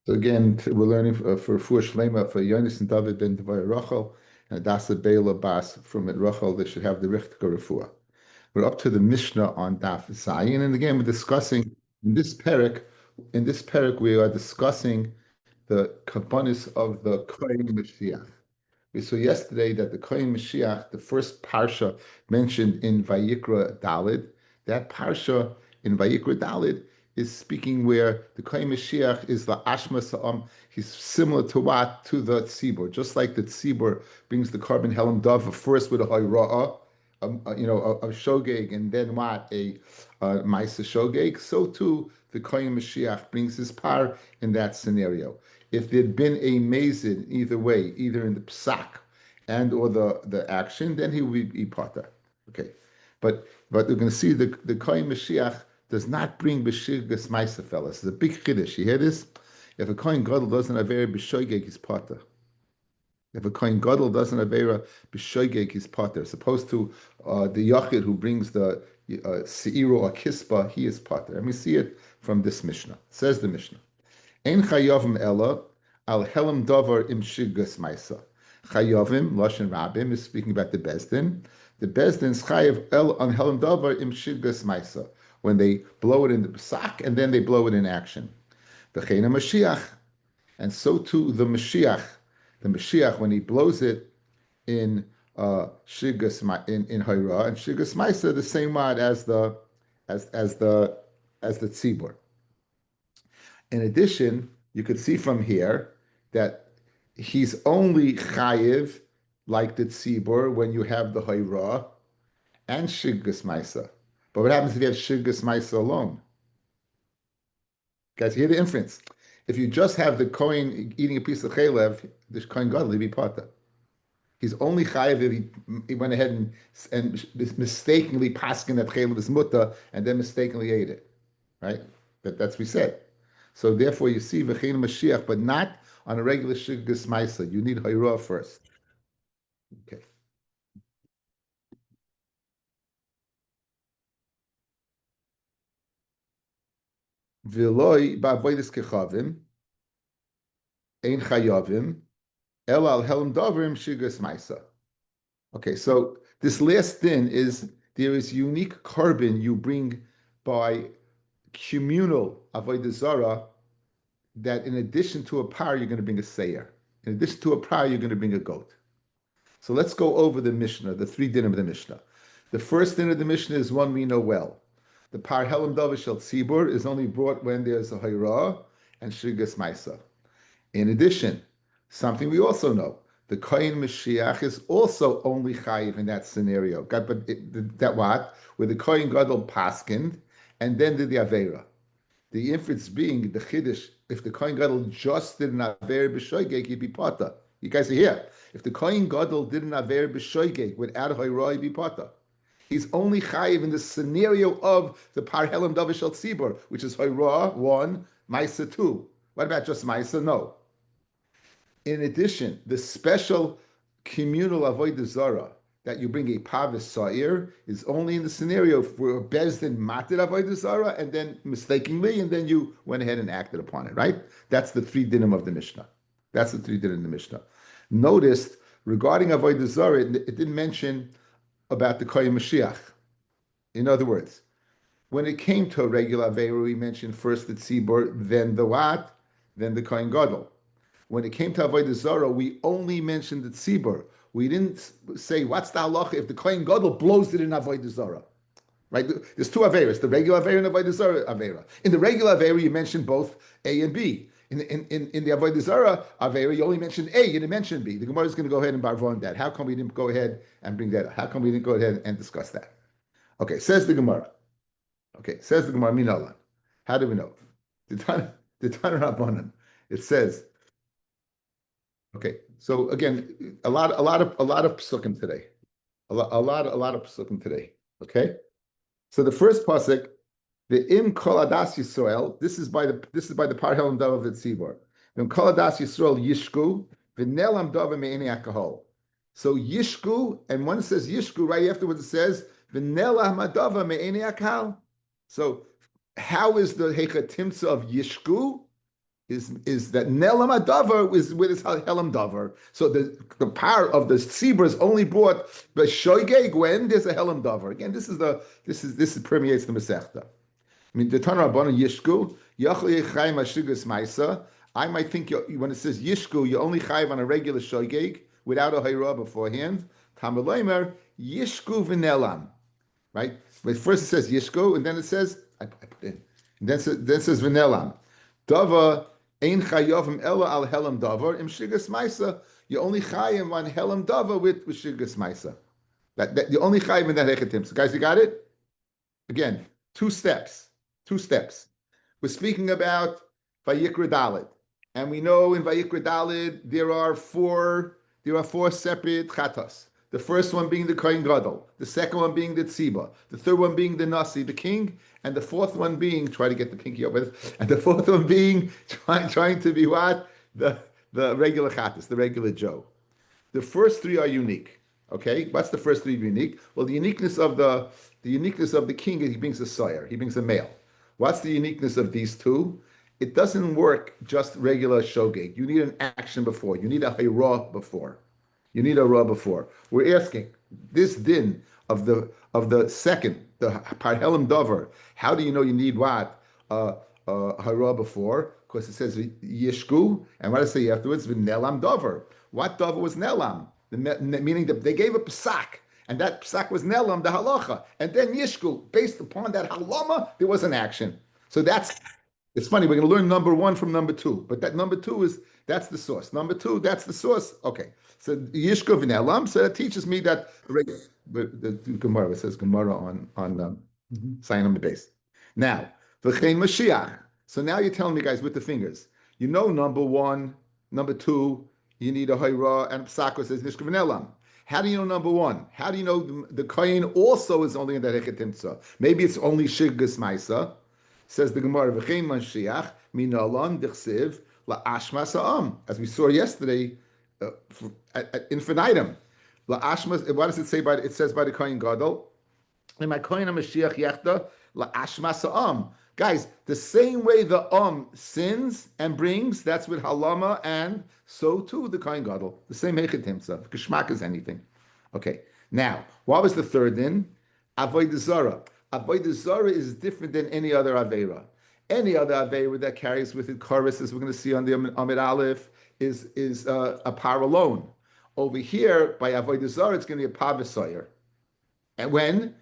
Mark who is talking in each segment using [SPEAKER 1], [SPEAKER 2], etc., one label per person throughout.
[SPEAKER 1] So again, we're learning for Fuhr Shlema for Yonis and David ben Devay Rachel and Adasa Beila Bas from it Rachel. They should have the Richtka Refuah. We're up to the Mishnah on Daf Zayin, and again we're discussing in this parak. In this parak, we are discussing the kabbanis of the Kohen Mashiach. We saw yesterday that the Kohen Mashiach, the first parsha mentioned in Vayikra Dalid, that parsha in Vayikra Dalid is speaking where the Kohen Mashiach is the Ashma Sa'am. He's similar to what? To the Tzibur. Just like the Tzibur brings the carbon Helam Dava first with a Hayra'ah, a Shogeg, and then what? A Maisa Shogeg. So too, the Kohen Mashiach brings his par in that scenario. If there'd been a mazid either way, either in the psak and or the action, then he would be potter. Okay, but we're going to see the Kohen Mashiach does not bring b'shirgas ma'isa, fellas. It's a big chiddush. You hear this? If a Kohen Gadol doesn't have a b'shoigeg, he's potter. If a Kohen Gadol doesn't have a b'shoigeg, he's potter. As opposed to the Yachid who brings the se'iru or kispa, he is potter. And we see it from this Mishnah. It says the Mishnah. Ein chayavim ella al helam davar im shirgas ma'isa. Chayavim, Lashon Rabbim, is speaking about the Bezdin. The Bezdin's chayav el on helam davar im shirgas ma'isa, when they blow it in the psak and then they blow it in action. V'cheina Mashiach, and so too the Mashiach, when he blows it in shirgas in hayra and shirgas ma'isa, the same word as the tzibur. In addition, you could see from here that he's only chayiv like the tzibur when you have the hayra and shirgas ma'isa. But what happens if you have shirgas ma'isa alone? Guys, hear the inference. If you just have the Kohen eating a piece of chaylev, the Kohen Gadol will be potter. He's only chayiv if he went ahead and mistakenly paskin that chaylev is mutter and then mistakenly ate it, right? That's what we said. So therefore, you see v'chein Mashiach, but not on a regular shirgas ma'isa. You need hayra first. Okay. V'loi ba'avodas kechavim ein chayavim el al helam davrim shirgas ma'isa. Okay, so this last din is there is unique carbon you bring by communal avodah zara, that in addition to a par, you're going to bring a seir. In addition to a par, you're going to bring a goat. So let's go over the Mishnah, the three din of the Mishnah. The first din of the Mishnah is one we know well. The par helam davar shel tzibur is only brought when there's a hayra and shirgas ma'isa. In addition, something we also know, the Kohen Mashiach is also only chayiv in that scenario. But that what? Where the Kohen Gadol paskind and then did the Aveira. The inference being the Chiddush, if the Kohen Gadol just did an Aveira b'shoigeg, he'd be potter. You guys are here. If the Kohen Gadol did an Aveira b'shoigeg without Hayra, he'd be potter. He's only chayiv in the scenario of the Par Helam Davar Shel Tzibur, which is Hayra 1, Maisa 2. What about just Maisa? No. In addition, the special communal avodah zara that you bring a pavis sa'ir is only in the scenario where Bezdin matir avodah zara and then mistakenly, and then you went ahead and acted upon it, right? That's the three dinim of the Mishnah. That's the three dinim of the Mishnah. Notice, regarding avodah zara, it didn't mention about the Kohen Mashiach. In other words, when it came to a regular Aveira, we mentioned first the tzibur, then the what? Then the Kohen Gadol. When it came to Avodah Zarah, we only mentioned the tzibur. We didn't say, what's the halacha if the Kohen Gadol blows it in Avodah Zarah? Right? There's two Aveiras, the regular Aveira and the Avodah Zarah Aveira. In the regular Aveira, you mentioned both A and B. In the Avodah Zarah Aveira, you only mentioned A, you didn't mention B. The Gemara is going to go ahead and barvo on that. How come we didn't go ahead and bring that up? How come we didn't go ahead and discuss that? Okay, says the Gemara. Okay, says the Gemara, Minalan. How do we know? The Tan Rabbanan. It says, okay, so again, a lot of psukim today, a lot of psukim today. Okay, so the first pasuk, the im kol adas Yisrael. This is by the par helam davar of the tzibur. Im kol adas Yisrael yishku v'nelam davar me'eni akahol. So yishku, and one says yishku right afterwards. It says v'nelam davar me'eni akahol. So how is the hecha timsa of yishku? is that Nelam Adavar is with his Helam Davar. So the power of the Tzibur is only brought by Shoigeg when there's a Helam Davar. Again, this permeates the Masechta. I mean, the Tanur Rabbanu Yishku Yachli Chaim Ashigas Maisa. I might think when it says Yishku, you only chayiv on a regular Shoigeg without a Hayra beforehand. Tamalaymer Yishku V'Nelam. Right? But first it says Yishku, and then it says I put in, and then it says V'Nelam. Dava ein chayovim ella al helam davar im shigas maisa. You only chayim on helam davar with shigas maisa. That you only chayim in that hechetim. So guys, you got it? Again, two steps. Two steps. We're speaking about Vayikra Dalet, and we know in Vayikra Dalet there are four separate chatas. The first one being the Kohen Gadol, the second one being the Tziba, the third one being the Nasi, the king, and the fourth one being, try to get the pinky up with, and the fourth one being trying to be what? The regular Chatas, the regular Joe. The first three are unique. Okay, what's the first three unique? Well, the uniqueness of the king is he brings a sire, he brings a male. What's the uniqueness of these two? It doesn't work just regular shogeg. You need an action before. You need a hayra before. You need a ra before. We're asking this din of the second, the parhelim dover. How do you know you need what hara before? Because it says yishku, and what does it say afterwards? V'nelam dover. What dover was nelam? Meaning that they gave a psak, and that psak was nelam, the halacha, and then yishku. Based upon that halama, there was an action. So it's funny. We're going to learn number one from number two, but that number two that's the source. Number two, that's the source. Okay. So Yishkov in Elam, so that teaches me that the Gemara, it says Gemara on sign on the base. Now, V'chein Mashiach. So now you're telling me, guys, with the fingers. You know, number one, number two, you need a Hayra, and Psako says Yishkov in Elam. How do you know number one? How do you know the Kohen also is only in the Hechetimtza? Maybe it's only Shiggas Maisa. Says the Gemara, V'chein Mashiach, Minalon, Dichsiv, La'ashma Sa'am. As we saw yesterday, infinitum. La'ashma, what does it say it says by the Kohen Gadol? In my Kohen Mashiach Yechta, La'ashma Sa'am. Guys, the same way the sins and brings, that's with halama, and so too the Kohen Gadol. The same hechetimtza. Geschmack is anything. Okay. Now, what was the third din? Avodah Zarah. Avodah Zarah is different than any other Aveira. Any other Aveira that carries with it chorus, as we're going to see on the Amid Aleph, is a par alone. Over here, by Avodah Zarah, it's going to be a par v'soyer. And when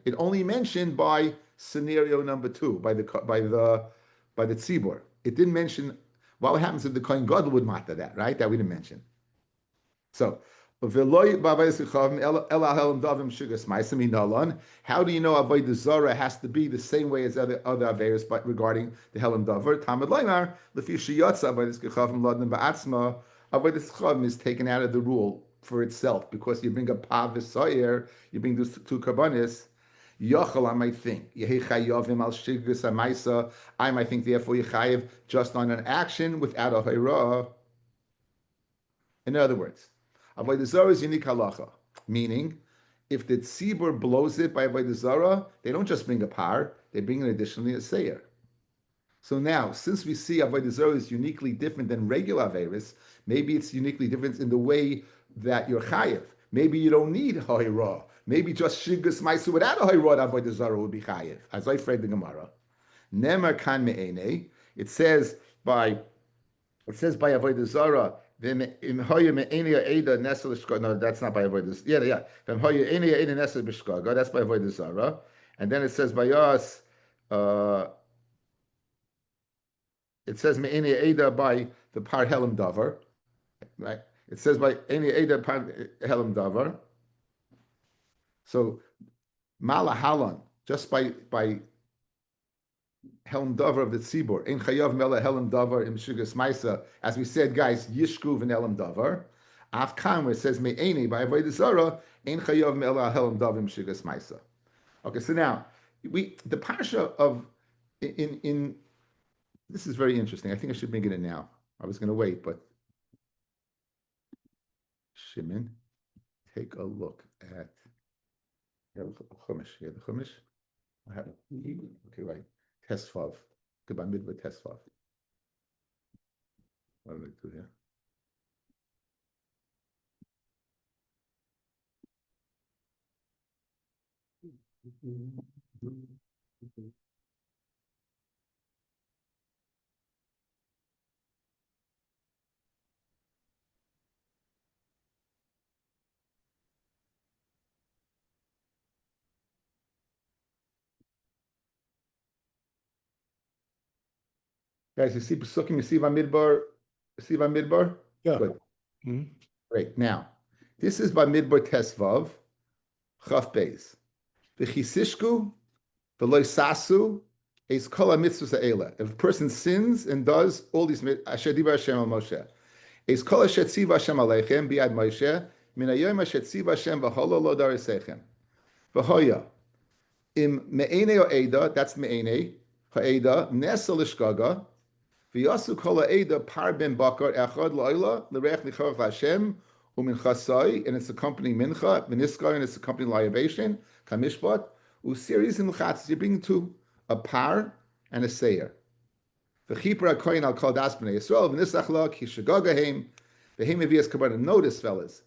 [SPEAKER 1] it only mentioned by scenario number two, by the tzibur. It didn't mention what happens if the Kohen Gadol would matter that, right? That we didn't mention. So, how do you know Avodah Zarah has to be the same way as other Averos, but regarding the Helam Davar? Tamid Leinar, Lefi Shiyotza Avodah Kechavim Ladin Ba'atzma, Avodah Kechavim is taken out of the rule for itself because you bring a Pav V'Soyer, you bring those two Karbanis. Yochel, I might think. I might think, therefore, Yechayev just on an action without a Hayra. In other words, Avodah Zarah is unique halacha, meaning if the tzibur blows it by Avodah Zarah, they don't just bring a par, they bring an additionally a seir. So now, since we see Avodah Zarah is uniquely different than regular Averis, maybe it's uniquely different in the way that you're chayev. Maybe you don't need Hayra. Maybe just Shigas Maisu without a Hayra Avodah Zarah would be chayev. As I read the Gemara. Nemer kan me'ene. It says by Avodah Zarah, no, that's not by Avodah. Yeah. That's by Avodah Zarah. And then it says by us, it says Me'eni Eda by the Par Helam Davar. Right? It says by Eni Eda Par Helam Davar. So Mala Halon, just by Helm Davar of the Tzibur. In Chayav Mela Helm Davar im Shugas Maisa. As we said, guys, Yishkuv and Helm Davar. Afkan, where it says Me'eni by Avodah Zarah, in Chayav Mela Helm Davar im Shugas Maisa. Okay, so now the parsha of in this is very interesting. I think I should bring it in now. I was going to wait, but Shimon, take a look at the Chumash. Here, the Chumash. I have it. Okay, right. Tesvav. Goodbye, midway Tesvav. What did I do here? Guys, you see Pesukim, you see Bamidbar? You see Bamidbar?
[SPEAKER 2] Yeah.
[SPEAKER 1] Good.
[SPEAKER 2] Mm-hmm.
[SPEAKER 1] Great. Now, this is Bamidbar Tesvav, Chaf Beis. The Chisishku, the Loisasu, is Kol HaMitzvahs Ha'ela. If a person sins and does all these Asher Dibar Hashem al Moshe, is Kol Asher Tziva Hashem Aleichem Biad Moshe, Min Hayom Asher Tziva Hashem V'Holo Lo Darisechem. V'Hoya, Im Me'ene O Eda, that's Me'ene, Ha'eda, Nesa Lishgaga, V'yasu Kol Ha'eda Par Ben Bakar Echad La'ila, L'Reich Nichach Hashem, Umin Chasai, and it's accompanying Mincha, V'Niskar, and it's accompanying Liabation, Kamishpat, Usiris and L'Chatz, you bring two, a par and a seir. V'chipra koyin al kol das b'nei Yisrael v'nisach lo ki shagagahem v'hem evias kabbalah. Notice, fellas,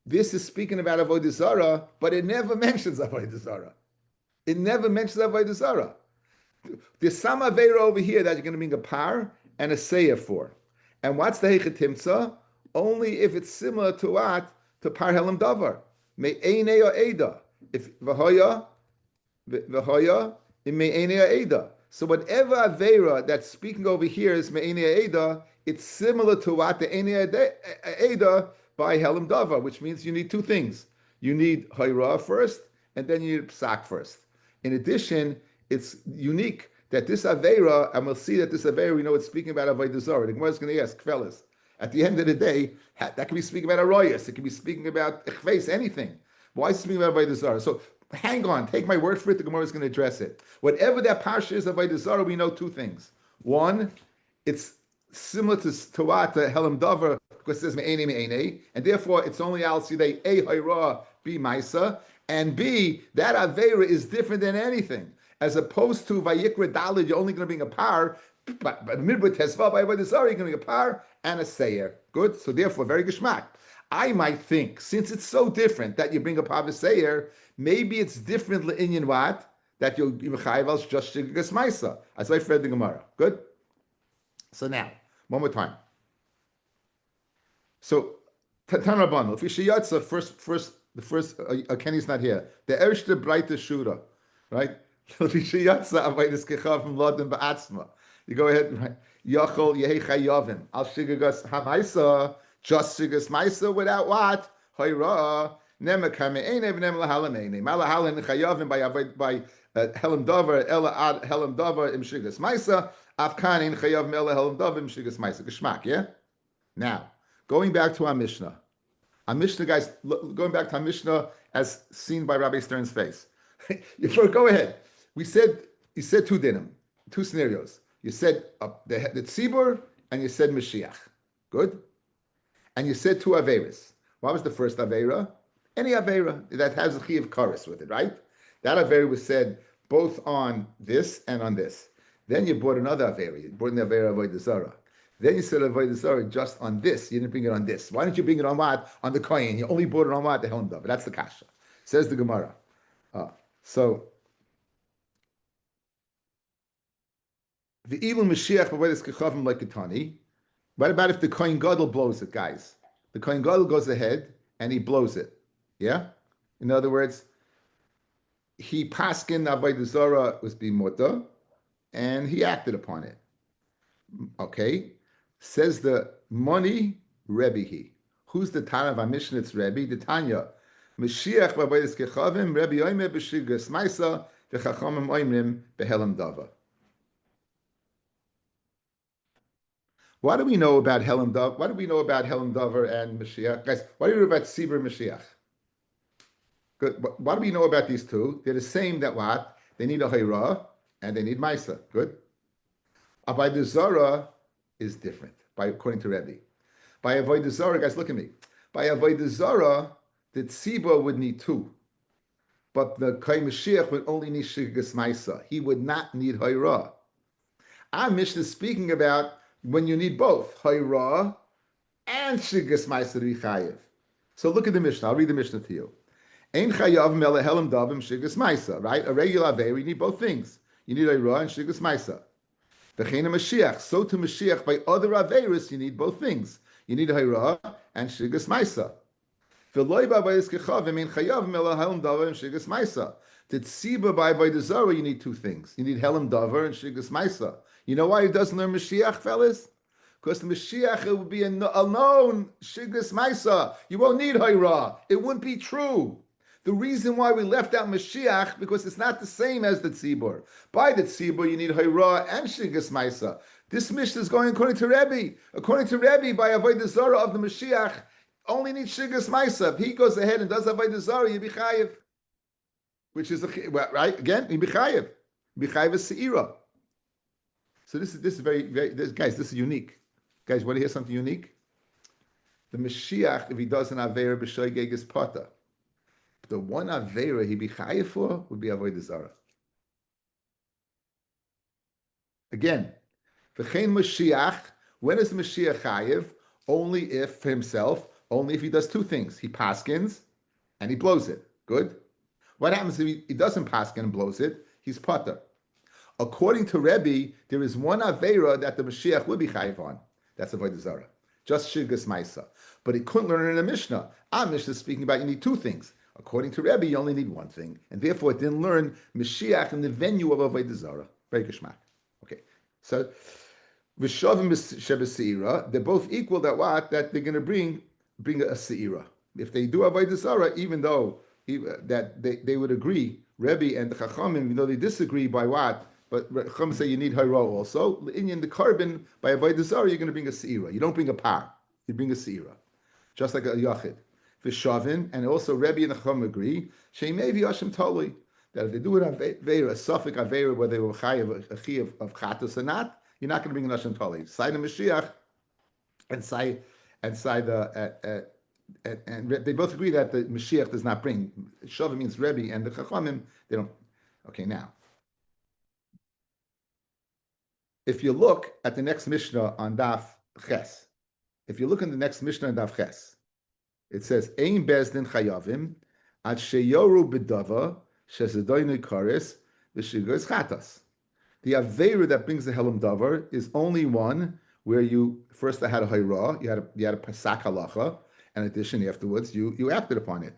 [SPEAKER 1] this is speaking about avodah zarah, but it never mentions avodah zarah. It never mentions avodah zarah. There's some avera over here that you're going to bring a par and a seir for. And what's the hechetimtza? Only if it's similar to what? To par helam davar. Me'enei or eda. If v'hoya, in me'enei eda. So whatever avera that's speaking over here is me'enei eda, it's similar to what the enei eda by helam davar, which means you need two things. You need hayra first, and then you need psak first. In addition, it's unique that this avera, and we'll see that this avera, we know it's speaking about avodah zarah. The Gemara is going to ask, fellas, at the end of the day, that could be speaking about Horayos, it could be speaking about ichves, anything. Why is it speaking about avodah zarah? So hang on, take my word for it, the Gemara is going to address it. Whatever that parsha is of avodah zarah, we know two things. One, it's similar to what the helam davar, because it says me'ene me'ene, and therefore it's only al sidei a hayra b maisa, and b, that avera is different than anything. As opposed to Vayikra Dalid, you're only going to bring a par, but Midbar Tesva, by avodah zarah, you're going to bring a par and a seir. Good? So therefore, very geschmack. I might think, since it's so different that you bring a par and a seir, maybe it's different in what? That you're Mechayiv just Shigas Maisa. As I read the Gemara. Good? So now, one more time. So, Tan Rabban, if Yishayatza, the first, Kenny's not here. The Ershte Breite Shura, right? You go ahead, right? Yachol Yehi Chayavim. Al Shigagas Hamaisa, just Shigas Maisa without what? Hayra. Nema Kame'enev, Nem Lahalamene. Malahalan Chayavim by Helam Dover, Ella Ad Helam Dover, Im Shigas Maisa, Afkanin Chayavim, Ella Helam Dover, Im Shigas Maisa. Geschmack, yeah? Now, going back to our Mishnah. Our Mishnah, guys, going back to our Mishnah as seen by Rabbi Stern's face. Go ahead. You said two dinim, two scenarios. You said the tzibur and you said Mashiach. Good? And you said two averas. What was the first avera? Any avera that has a chi of karis with it, right? That avera was said both on this and on this. Then you brought another avera. You brought an avera avodah zarah. Then you said avodah zarah just on this. You didn't bring it on this. Why didn't you bring it on what? On the kohen. You only brought it on what? The helm dove. That's the kasha. Says the Gemara. The evil Mashiach b'avodas kechavim like Ketani. What about if the Kohen Gadol blows it, guys? The Kohen Gadol goes ahead and he blows it. Yeah? In other words, he paskin avodah zarah was bimota, and he acted upon it. Okay? Says the money, Rebbe he. Who's the Tana of our Mishnah? It's Rebbe. The Tanya. Mashiach b'avodas kechavim, Rebbe oimer b'shigas maisa, v'chachamim oimrim b'helam dava. What do we know about Helam Davar? What do we know about Helam Davar and Mashiach? Guys, what do we know about Sibur Mashiach? Good. What do we know about these two? They're the same that what? They need a Hayra and they need Maisa. Good. Avodah Zarah is different, according to Rebbe. By Avodah Zarah, guys, look at me. By Avodah Zarah, the Tzibur would need two. But the Kohen Mashiach would only need Shigas Maisa. He would not need Hayra. Our Mishnah is speaking about when you need both Hayra and Shigas Maisa to be chayiv. So look at the Mishnah. I'll read the Mishnah to you. Ein chayav melehelim davim Shigas Maisa, right? A regular Aveira, you need both things. You need Hayra and Shigas Maisa. V'chein Mashiach. So to Mashiach, by other Aveiros, you need both things. You need Hayra and Shigas Maisa. V'loi b'avayis kechavim ein chayav melehelim davim Shigas Maisa. To tziba by the Zara, you need two things. You need Helam Davar and Shigas Maisa. You know why he doesn't learn Mashiach, fellas? Because the Mashiach, it would be a known Shigas Maisa. You won't need Hayra. It wouldn't be true. The reason why we left out Mashiach, because it's not the same as the Tzibur. By the Tzibur, you need Hayra and Shigas Maisa. This Mishnah is going according to Rabbi. According to Rabbi, by Avodah Zarah of the Mashiach, only need Shigas Maisa. If he goes ahead and does Avodah Zarah, you be chayiv. Which is, right? Again, you be chayiv. Be chayiv is seira. So this is very, guys, this is unique. Guys, want to hear something unique? The Mashiach, if he does an Aveira b'shoigeg is pata. The one Aveira he be chayiv for would be Avodah Zarah. Again, v'chein Mashiach, when is the Mashiach chayiv? Only if for himself, only if he does two things. He paskins and he blows it. Good? What happens if he doesn't paskin and blows it? He's pata. According to Rabbi, there is one Aveira that the Mashiach will be chayiv on. That's Avodah Zarah. Just Shigas Maisa. But he couldn't learn it in a Mishnah. Our Mishnah is speaking about you need two things. According to Rabbi, you only need one thing. And therefore it didn't learn Mashiach in the venue of Avodah Zarah. Very geschmack. Okay. So, V'shavim Shebeseira, they're both equal that what? That they're going to bring a Seira. If they do Avodah Zarah, even though that they would agree, Rebbe and the Chachamim, even though they disagree by what, but Chachamim say you need Hayra also. In the carbon, by Avodah Zarah, you're going to bring a Seira. You don't bring a par, you bring a Seira. Just like a Yachid. V'shavin, and also Rebbe and the Chachamim agree, Sheimevi Hashem Tolui, that if they do it on Aveira, a Safik Aveira, where they will chayiv a chi of Chatos or not, you're not going to bring an Hashem Tolui. Say the Mashiach, and say the, and they both agree that the Mashiach does not bring. Shavim means Rebbe, and the Chachamim, they don't. Okay, now, if you look at the next Mishnah on Daf Ches, if you look at the next Mishnah on Daf Ches, it says, Ein bezdin chayavim, ad sheyoru b'dava, shezedoinu kares, v'shigos chatas. The Aveira that brings the Helam Davar is only one where you first had a Hayra, you had a Pasak Halacha, and in addition, afterwards, you acted upon it,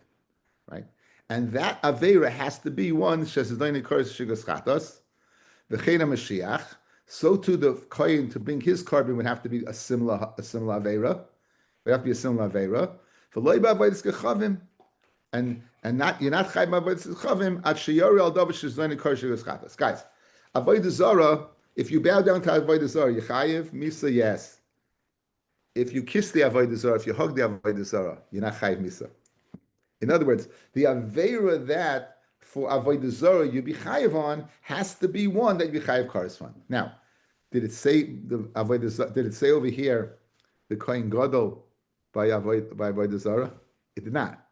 [SPEAKER 1] right? And that Aveira has to be one, Shezedoinu kares v'shigos chatas, v'chein Mashiach. So too the Kohen to bring his carbon would have to be a similar Aveira. It would have to be a similar Aveira. And not you're not chayv b'avodas chavim at sheyori al davar shezdoinu kares v'shigos chatas. Guys, Avodah Zarah, if you bow down to Avodah Zarah, you chayiv, misa, yes. If you kiss the Avodah Zarah, if you hug the Avodah Zarah, you're not chayiv misa. In other words, the Aveira that for Avodah Zarah you be chayiv on has to be one that you be chayiv kares on. Now, did it say the Avodah Zarah? Did it say over here the Kohen Gadol by Avodah Zarah? It did not.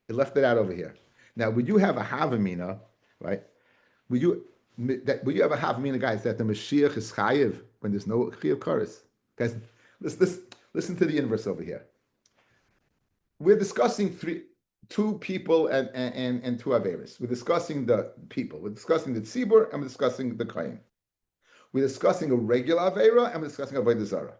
[SPEAKER 1] It left it out over here. Now, would you have a Havamina, right? Would you have a Havamina, guys, that the Mashiach is chayiv when there's no chayiv kares? Guys, listen to the inverse over here. We're discussing two people and two Averis. We're discussing the people. We're discussing the Tzibur and we're discussing the Kohen. We're discussing a regular Avera and we're discussing Avodah Zarah.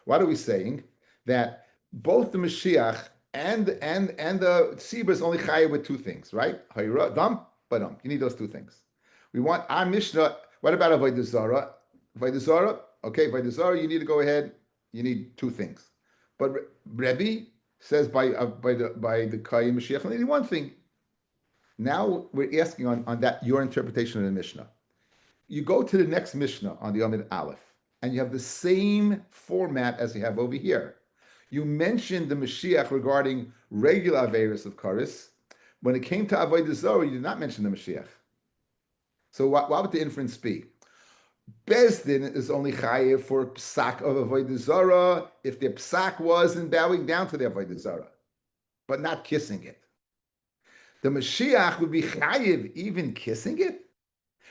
[SPEAKER 1] What are we saying? That both the Mashiach and the Tzibur is only chayav with two things, right? Hayra, dam, badam. You need those two things. We want our Mishnah. What about Avodah Zarah? Avodah Zarah, okay, Avodah Zarah, you need to go ahead. You need two things. But Rabbi says by the Kayyim Mashiach, only one thing. Now we're asking on that your interpretation of the Mishnah. You go to the next Mishnah on the Amid Aleph, and you have the same format as you have over here. You mentioned the Mashiach regarding regular Averis of Karis. When it came to Avodah Zarah, you did not mention the Mashiach. So what would the inference be? Bezdin is only chayiv for psak of Avodah Zarah if the psak was in bowing down to the Avodah Zarah, but not kissing it. The Mashiach would be chayiv even kissing it.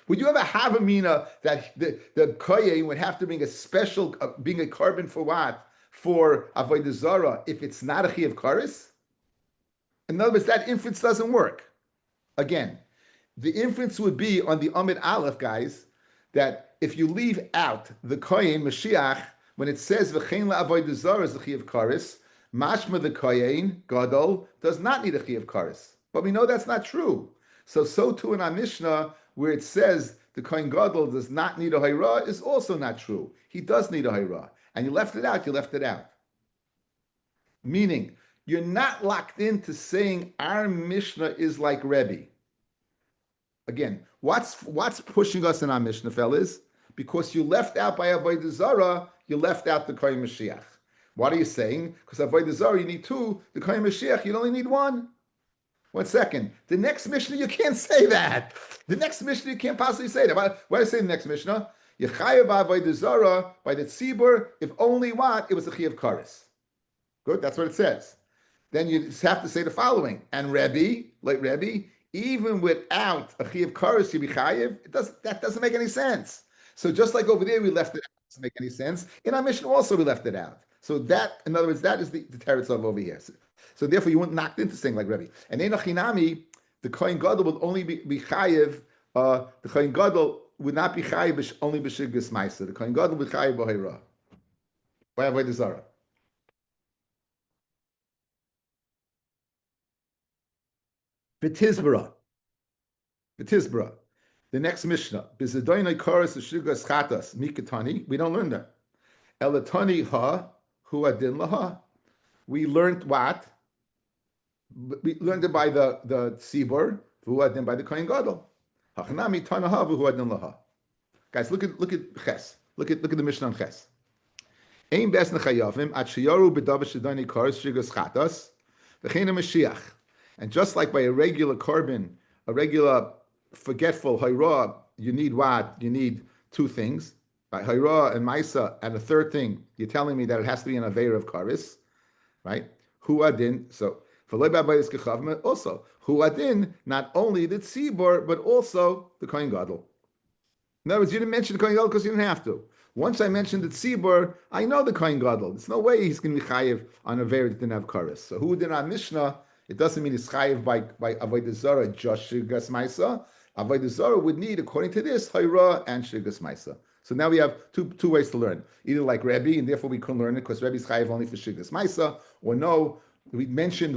[SPEAKER 1] Would you ever have a mina that the kohen would have to bring a special, being a carbon for what? For avodah zarah, if it's not a chi of karis? In other words, that inference doesn't work. Again, the inference would be on the Amid Aleph, guys, that if you leave out the kohen Mashiach, when it says v'chein la'avodah zarah is the chi of karis, mashma the kohen gadol does not need a chi of karis. But we know that's not true. So too in our Mishnah, where it says the kohen gadol does not need a hayra, is also not true. He does need a hayra, and you left it out. You left it out. Meaning, you're not locked into saying our Mishnah is like Rebbe. Again, what's pushing us in our Mishnah, fellas? Because you left out by Avodah Zarah, you left out the Kohen Mashiach. What are you saying? Because Avodah Zarah you need two, the Kohen Mashiach you only need one. 1 second. The next Mishnah you can't say that. The next Mishnah you can't possibly say that. What do I say in the next Mishnah? Yechayev Avodah Zarah by the tzibur, if only what? It was a chi of kares. Good, that's what it says. Then you just have to say the following. And Rebbe, like Rebbe, even without a chi of kares to be chayev, that doesn't make any sense. So just like over there, we left it out. It doesn't make any sense. In our Mishnah also, we left it out. So that, in other words, that is the teretz of over here. So therefore, you weren't knocked into saying like Rebbe. And Einachinami, the Kohen Gadol will only be chayev. The Kohen Gadol would not be chayev only b'shiggas ma'aser. The Kohen Gadol would be chayev b'hayra. By avodah zarah. V'tizbara. The next Mishnah. B'zedoinai koros l'shiggas chatas mikatani. We don't learn that. Elatani ha hu adin laha. We learned what? We learned it by the tzibur, hu adin by the kohen gadol. Hachanami tanaha hu adin laha. Guys, look at ches. Look at the Mishnah on ches. Ein bes nechayavim at sheyaru b'davar shedoinai koros shiggas chatas v'chein Mashiach. And just like by a regular carbon, a regular forgetful hayra, you need what? You need two things. By hayra and maisa, and a third thing, you're telling me that it has to be an aveir of karis, right? Hu adin. So for also hu adin, not only the tzibor, but also the kohen gadol. In other words, you didn't mention the kohen gadol because you didn't have to. Once I mentioned the tzibor, I know the kohen gadol. There's no way he's going to be chayiv on a aveir that didn't have karis. So hu adin on Mishnah. It doesn't mean it's chayiv by avodah zarah just shiggas ma'isa. Avodah zarah would need, according to this, hayra and shiggas ma'isa. So now we have two ways to learn. Either like Rabbi, and therefore we can learn it because Rabbi's chayiv only for shiggas ma'isa, or no, we mentioned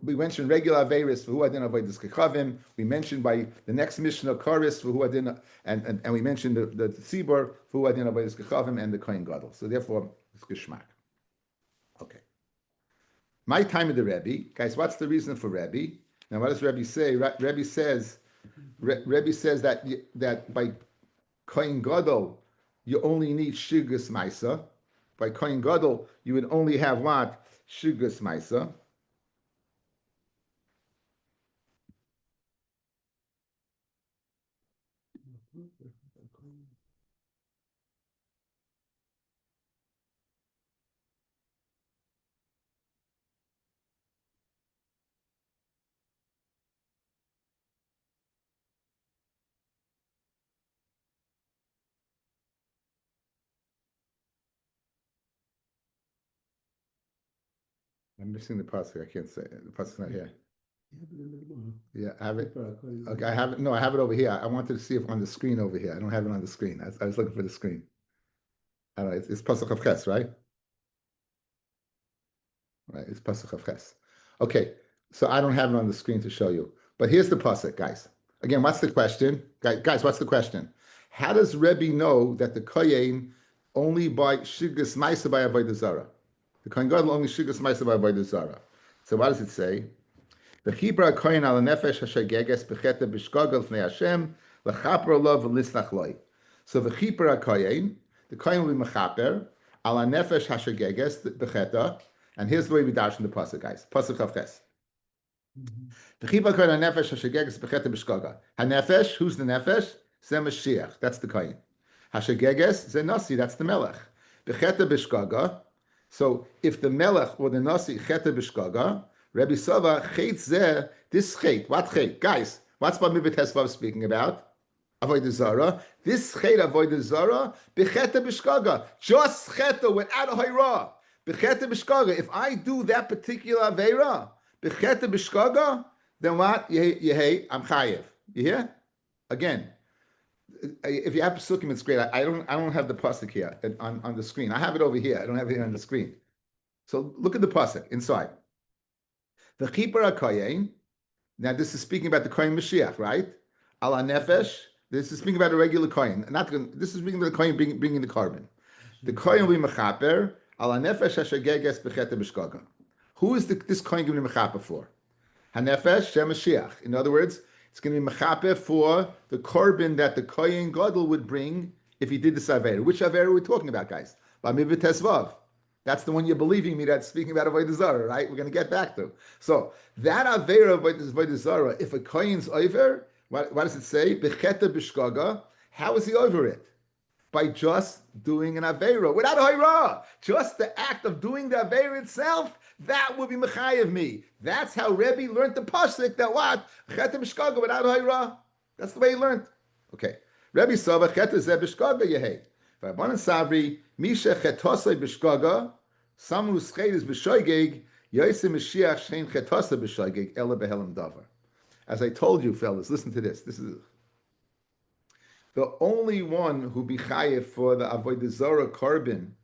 [SPEAKER 1] we mentioned regular averis for who adin avodas kechavim. We mentioned by the next Mishnah karis for who adin, and we mentioned the tzibur for who adin avodas kechavim and the kohen gadol. So therefore it's geschmack. Okay. My time of the Rebbe, guys. What's the reason for Rebbe? Now, what does Rebbe say? Rebbe says that by kohen gadol you only need shiggas ma'isa. By kohen gadol you would only have what? Shiggas ma'isa. I'm missing the pasuk. I can't say it. The pasuk's not here. Yeah, I have it. Okay, I have it. No, I have it over here. I wanted to see if on the screen over here. I don't have it on the screen. I was looking for the screen. All right, it's pasuk of ches, right? Right, it's pasuk of ches. Okay, so I don't have it on the screen to show you. But here's the pasuk, guys. Again, what's the question? Guys, what's the question? How does Rebbe know that the kohen only by shiggas ma'isa by avodah zarah? The kohen gadol only shiggas ma'isa by avodah zarah. So what does it say? The chibra kohen al nefesh hashageges becheta b'shkagel fnei Hashem lechaper lo v'lisnach loy. So the chibra kohen, the kohen will be mechaper al nefesh hashageges becheta, and here's the way we dash in the pasuk, guys. Pasuk chavches. The chibra kohen al nefesh hashageges becheta b'shkagel. Hanefesh, who's the nefesh? Zeh Mashiach. That's the kohen. Hashageges zeh nasi. That's the melech. Becheta b'shkagel. So if the melech or the nasi cheta b'shkaga, Rabbi Sava chet zeh, this chet, what chet? Guys, what's Bamibet Tesvav speaking about? avodah zara. This chet avodah zara becheta b'shkaga, just cheta without a hayra. Becheta b'shkaga. If I do that particular aveira becheta b'shkaga, then what? Yehei, I'm chayev. You hear? Again, if you have psukim, it's great. I don't have the pasuk here on the screen. I have it over here. I don't have it here on the screen. So look at the pasuk inside. The Chipar HaKoyen. Now this is speaking about the Kohen Mashiach, right? Ala nefesh. This is speaking about a regular Kohen. This is speaking about the Kohen bringing the carbon. The Kohen will be mechaper. Ala nefesh hashageges becheta b'shkaga. Who is this Kohen going to be mechaper for? Hanefesh Shem Mashiach. In other words, it's going to be mechaper for the carbon that the Kohen Gadol would bring if he did the Avera. Which Avera are we talking about, guys? B'mivit Tesvav. That's the one you're believing me that's speaking about avodah zara, right? We're going to get back to. So that avera of avodah zara, if a kohen's over, what does it say? Becheta b'shkaga. How is he over it? By just doing an avera without a hayra. Just the act of doing the avera itself, that would be mechayev me. That's how Rabbi learned the pasuk that what? Becheta b'shkaga without a hayra. That's the way he learned. Okay. Rabbi saw becheta ze b'shkaga yehei. V'abanan savri misha chetosay b'shkaga. Someone whose chet is b'shoigeg, Yosef Mashiach shein chetasa b'shoigeg, ela behelam davar. As I told you, fellas, listen to this. This is the only one who be chayev for the avodah zara carbon,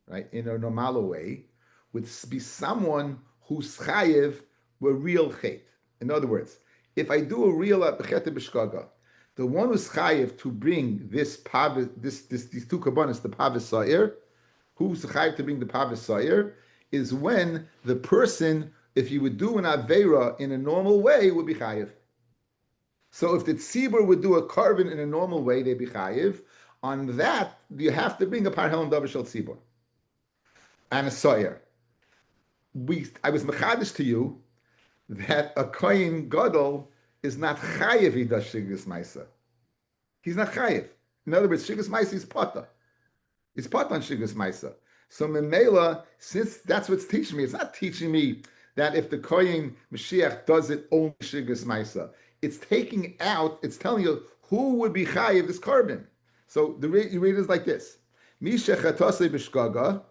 [SPEAKER 1] right, in a normal way, would be someone whose chayev were real chet. In other words, if I do a real b'cheta b'shkaga, the one who's chayev to bring these two kabbanis, the pavis sa'ir, who's chayiv to bring the pavis sayer, is when the person, if you would do an aveira in a normal way, would be chayiv. So if the tzibur would do a carbon in a normal way, they'd be chayiv. On that, you have to bring a par helam davar shel tzibur and a sayer. I was mechadish to you that a kohen gadol is not chayiv he does shigas maisa. He's not chayiv. In other words, shigas maisa is pata. It's part on Shigas Maisa. So Memela, since that's what's teaching me, it's not teaching me that if the Kohen Mashiach does it only Shigas Maisa. It's taking out, it's telling you who would be chayiv this carbon. So you read it like this. Misha chatase b'shkaga,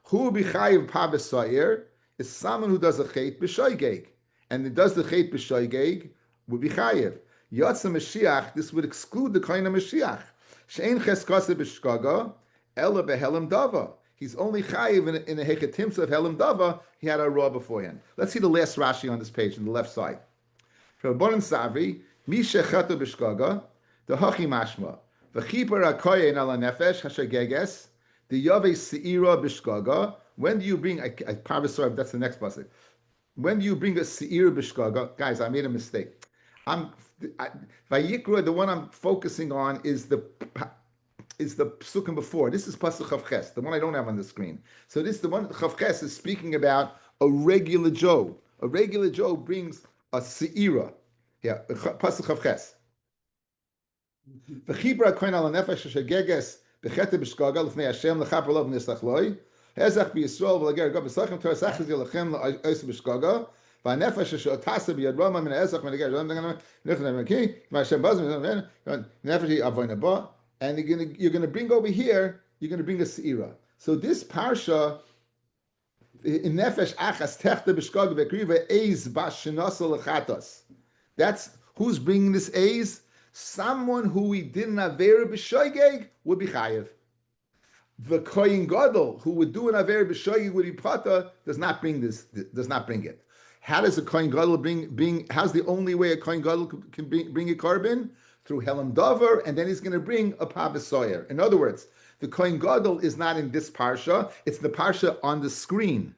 [SPEAKER 1] who would be chayiv pavis sa'ir, is someone who does a chet b'shoigeg. And it does the chet b'shoigeg, would be chayiv. Yatsa Mashiach, this would exclude the Kohen Mashiach. She'en cheskase b'shkaga, ela behelam dava. He's only chayiv in a hechetimsa of helam dava. He had a raw beforehand. Let's see the last Rashi on this page on the left side. For Bonan Savri, Misha Chatu Bishkaga, the Hachi Mashma, the Chipar HaKoyen ala Nefesh Hashageges, the Yave Seira Bishkaga. When do you bring a pavisor? That's the next passage. When do you bring a Seir Bishkaga? Guys, I made a mistake. Vayikra, the one I'm focusing on is the psukim before. This is pasuk Chavches, the one I don't have on the screen. So this, the one Chavches is speaking about a regular Joe. A regular Joe brings a seira. Yeah, pasuk Chavches. V'chibra koin al nefesh shegeges b'chete b'shkaga l'fnei Hashem l'chaper lov nisachloi hezach b'Yisrael v'lager gab b'sachem to'asach zilachem l'ois b'shkaga v'nefesh she'otasa b'yad rama min ha'ezach min ha'ger nefesh ki v'Hashem bazim nefesh avoyna ba. And you're gonna bring over here, you're gonna bring a seira. So this parsha in nefesh achas techta b'shkag v'kriva eiz bashenasa lechatas. That's who's bringing this eiz. Someone who we didn't avera b'shoigeg would be chayev. The kohen gadol who would do an avera b'shoigeg would be pata does not bring this. Does not bring it. How does a kohen gadol bring? How's the only way a kohen gadol can bring a carbon? Through Helam Dover, and then he's going to bring a Pavis Sawyer. In other words, the Kohen Gadol is not in this parsha; it's the parsha on the screen.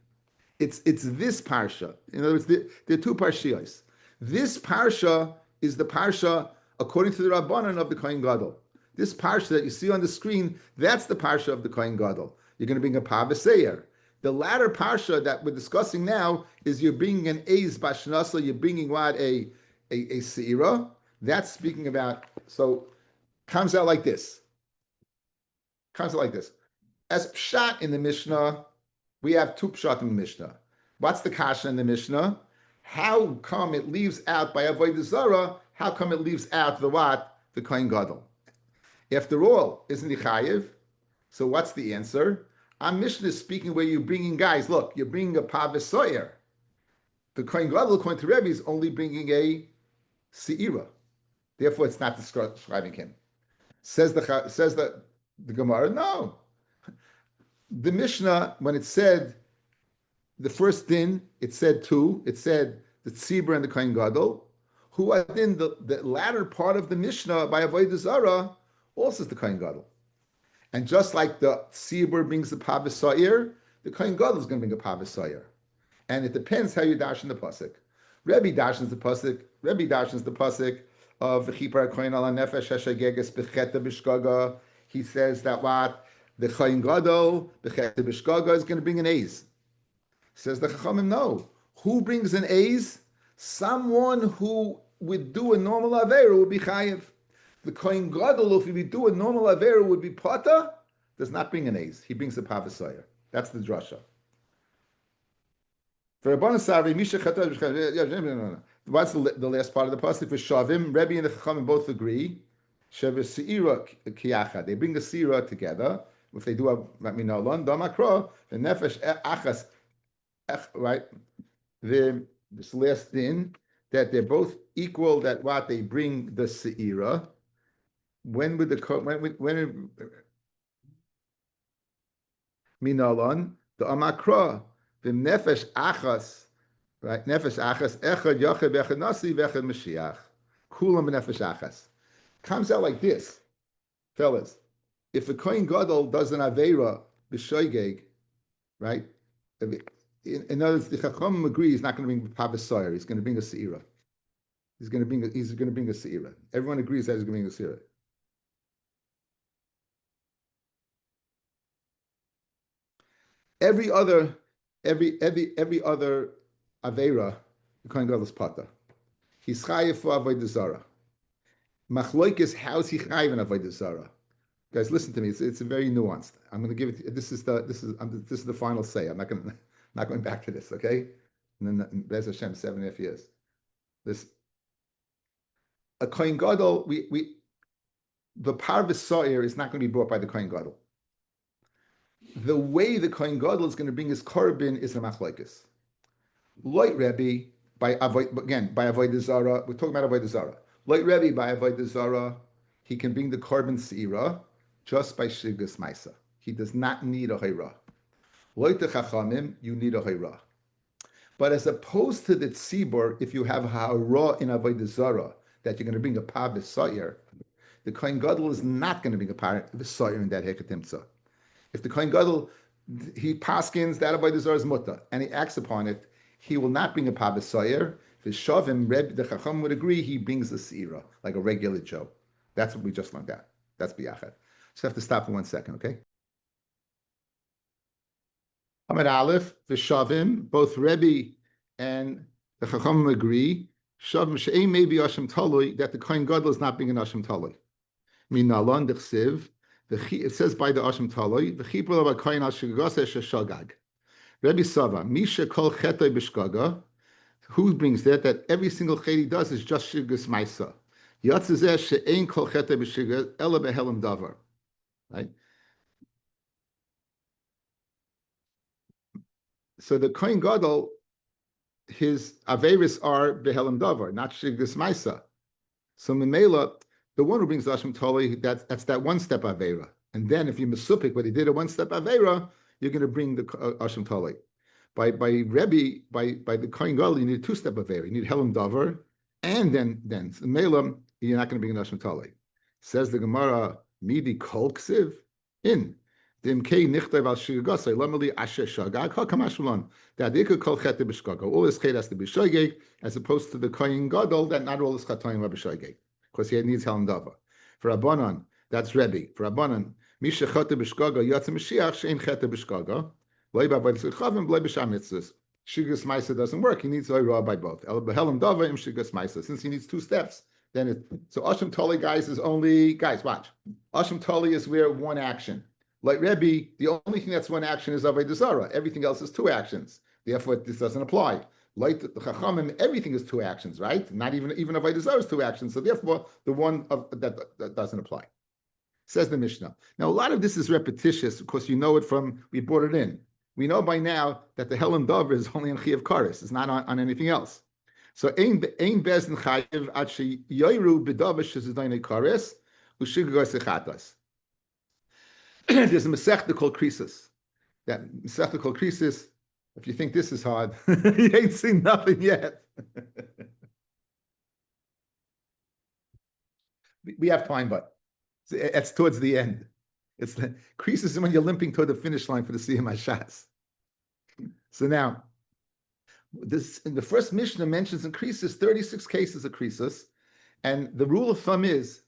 [SPEAKER 1] It's this parsha. In other words, there are two parshiyos. This parsha is the parsha according to the Rabbanan of the Kohen Gadol. This parsha that you see on the screen, that's the parsha of the Kohen Gadol. You're going to bring a Pavis Sawyer. The latter parsha that we're discussing now is you're bringing an Eiz Bashnasa. You're bringing what a Seira. That's speaking about, so comes out like this. As pshat in the Mishnah, we have two pshat in the Mishnah. What's the kasha in the Mishnah? How come it leaves out by avodah zara? How come it leaves out the what? the Kohen Gadol. After all, isn't he chayiv? So what's the answer? Our Mishnah is speaking where you're bringing guys. Look, you're bringing a pavisoyer. The Kohen Gadol, according to Rabbi, is only bringing a seira. Therefore, it's not describing him. Says the Gemara, no. The Mishnah, when it said the first din, it said two. It said the tzibur and the Kohen Gadol. Who are in the latter part of the Mishnah by Avodah Zarah also is the Kohen Gadol. And just like the tzibur brings the pavisoyer, the Kohen Gadol is going to bring a pavisoyer. And it depends how you dash in the pasuk. Rabbi dashens the pasuk of V'chipar Kohen ala nefesh hashageges b'cheta b'shgaga. He says that what the Kohen Gadol b'cheta b'shgaga is going to bring an A's. Says the Chachamim, no. Who brings an A's? Someone who would do a normal avera would be chayiv. The Kohen Gadol, if he would do a normal avera, would be pata. Does not bring an A's. He brings the pavisoyer. That's the drasha. For Rabbanan Savi, Misha Chata. What's the last part of the pasuk? For Shavim, Rebbe and the Chachamim both agree. Sheva Seira Kiyacha. They bring the Seira together. If they do have, let me know. Lon Damakro the Nefesh Achas. Right. This last din that they're both equal. That what they bring the Seira. When would when Minalon the Amakra. The nefesh achas, right? Nefesh achas, echad yachad v'echad nasi v'echad Mashiach. Kulam nefesh achas. Comes out like this, fellas. If a Kohen Gadol does an aveira b'shoigeg, right? In other words, the Chacham agree he's not going to bring pavisoyer. He's going to bring a seira. He's going to bring a seira. Everyone agrees that he's going to bring a seira. Every other avera, the Kohen Gadol is pata. He's chayiv for avodah zara. Machloikis, how's he chayiv in avodah zara? Guys, listen to me. It's a very nuanced. I'm going to give it. This is the final say. I'm not going back to this. Okay. And then Bez Hashem 7.5 years. This a Kohen Gadol. The parvis soyer is not going to be brought by the Kohen Gadol. The way the Kohen Gadol is going to bring his korban is a machlokes. Like Rabbi, by avodah zara, we're talking about avodah zara. Like Rabbi, by avodah zara, he can bring the korban seira just by shigas maisa. He does not need a hayra. Like the chachamim, you need a hayra. But as opposed to the tzibur, if you have a hara in avodah zara that you're going to bring a pavis soyer, the Kohen Gadol is not going to bring a pavis soyer in that hekatimtza. If the Kohen Gadol, he paskins that avodah zara is mutter, and he acts upon it, he will not bring a pavisoyer. If it's shavim, the Chacham would agree he brings a seira, like a regular Joe. That's what we just learned out. That's biyachad. Just have to stop for 1 second, okay? Amid Aleph, v'shavim, both Rebbe and the Chacham agree, shavim she'ei maybe Hashem talui, that the Kohen Gadol is not being an Hashem talui. Minalon dechsiv, it says by the Hashem talui, v'chipur of a Kohen Hashigase sheshagag. Rebbe Sava, Misha kol chetoi b'shgaga, who brings that every single chet he does is just shigas maisa. Yatzezeh she'ein kol chetoi b'shgaga, ela behelam davar. Right? So the Kohen Gadol, his averis are behelam davar, not shigas maisa. So Memela, the one who brings the Hashem Toli, that's that one step avera. And then if you mesupik what he did a one step avera, you're going to bring the Hashem Toli. By Rebbe, by the Kohen Gadol, you need a two-step avera. You need helam davar, and then Melam, you're not going to bring the Hashem Toli. Says the Gemara, midi kol ksiv in. All this chet has to be shogeg, as opposed to the Kohen Gadol, that not all is chatoim are b'shogeg, because he needs helam davar. For Rabbanan, that's Rebbe. For Rabbanan, misha chate b'shgaga yatz Mashiach she'en chate b'shgaga loy b'avodas chavim loy b'sham mitzvos. Shigas ma'isa doesn't work. He needs oirah by both. El b'helam davar im shigas ma'isa. Since he needs two steps, then so Hashem Toli, guys, is only guys. Watch, Hashem Toli is where one action. Like Rebbe, the only thing that's one action is avodah zara. Everything else is two actions. Therefore, this doesn't apply. Like the Chachamim, everything is two actions, right? Not even avodah zarah is two actions. So therefore, the one of that doesn't apply. Says the Mishnah. Now, a lot of this is repetitious because you know it from, we brought it in. We know by now that the Helen Dover is only on Chiyav Karis. It's not on anything else. So, Ein Bezin Chayiv Ad Yoiru B'Dover Shezidayne Karis U'Shigos Echatas. There's a Masechta called Krisis. That Masechta called Krisis, if you think this is hard, you ain't seen nothing yet. We have time, but it's towards the end. It's the creases when you're limping toward the finish line for the Siyam HaShas. So now, this in the first Mishnah mentions in creases 36 cases of creases, and the rule of thumb is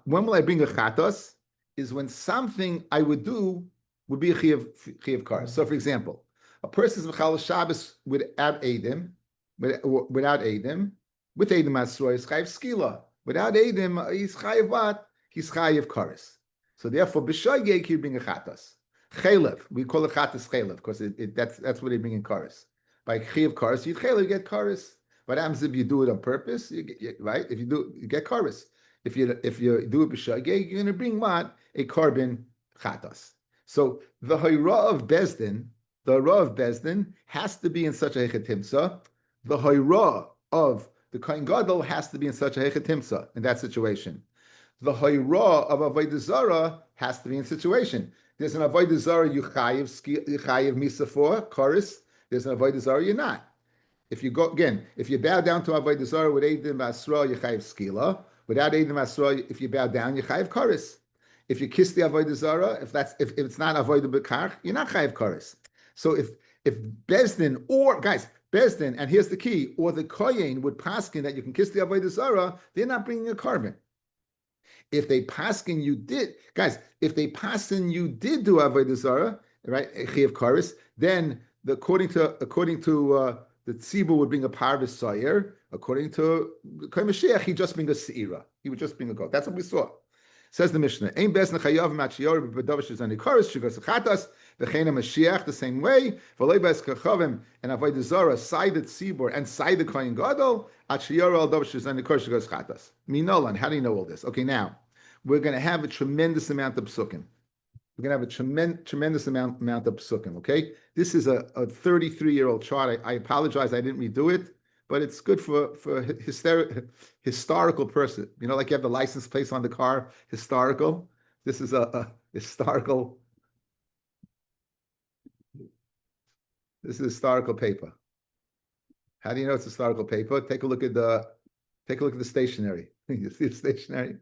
[SPEAKER 1] when will I bring a chatos? Is when something I would do would be a chiyav kar. So, for example, a person is mechal Shabbos without edim, with edim asroy is chayiv skila. Without edim, he's chayiv what? He's chayiv karis. So therefore, b'shogeg you bring a chatas. Chaylev, we call it chatas chaylev because that's what they bring in karis. By chayiv karis, you get karis. What happens if you do it on purpose? Right? If you do, you get karis. If you do it b'shogeg, you're going to bring what? A carbon chatas. So the hayra of Bezdin, has to be in such a hechetimsa. The hayra of the Kohen Gadol has to be in such a hechetimsa in that situation. The hayra of avodah zarah has to be in situation. There's an avodah zarah you chayiv misa for karis. There's an avodah zarah you're not. If you bow down to avodah zarah with eidim asra, you chayiv skila. Without eidim asra, if you bow down, you chayiv karis. If you kiss the avodah zarah, if it's not avodah b'kach, you're not chayiv karis. So if Bezdin and here's the key, or the kohen would paskin that you can kiss the avodah zarah, they're not bringing a carbon. If they paskin you did do avodah zarah, right, chiyav karis, then according to the tzibur would bring a parvis sayer. According to Kohen Mashiach, he just bring a seira. He would just bring a goat. That's what we saw. Says the Mishnah, Ein Bezdin chayav matchiyor b'davar shezani karis shigos chatas v'chein Mashiach the same way. V'lei b'es kachavim and avodah zarah side the tzibur and side the kohen gadol atchiyor al davar shezani karis shigos chatas. Minolan, how do you know all this? Okay, now we're going to have a tremendous amount of psukim. We're going to have a tremendous amount of psukim. Okay, this is a 33-year-old chart. I apologize, I didn't redo it. But it's good for historical person. You know, like you have the license plates on the car, historical. This is a historical. This is historical paper. How do you know it's historical paper? Take a look at the stationery. You see the stationery?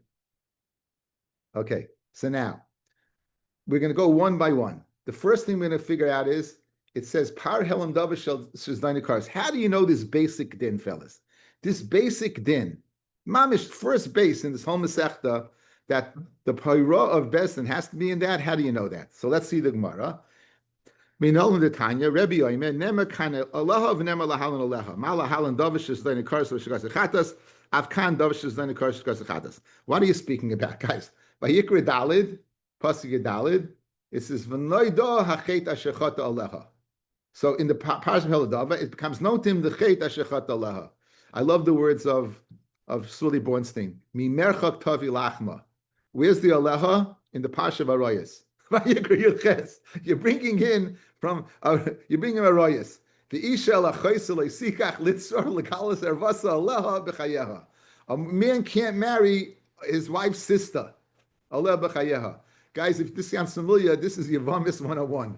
[SPEAKER 1] Okay, so now we're going to go one by one. The first thing we're going to figure out is it says par helam davar shel shezdaini karis. How do you know this basic din, fellas? This basic din, mamish first base in this whole masechta that the parah of Bezdin has to be in that. How do you know that? So let's see the Gemara. Minol the Tanya, Rabbi Yomi, nema kana aleha v'nema lahalan aleha. Ma lahalan davar shezdaini karis v'shigas echatas. Avkan davar shezdaini karis v'shigas echatas. What are you speaking about, guys? Vayikra dalid, pasuk dalid. It says v'noido hachet ashechata aleha. So in the Parashat Heladava, it becomes notim the chet ashechat aleha. I love the words of Sully Bornstein. Mi merchak tavi lachma. Where's the aleha? In the Parashat Horayos. You're bringing in Horayos. The isha lachaisel sikach litzor lekalas ervasa aleha b'chayeha. A man can't marry his wife's sister. Aleha b'chayeha. Guys, if this sounds familiar, this is Yavamis 101.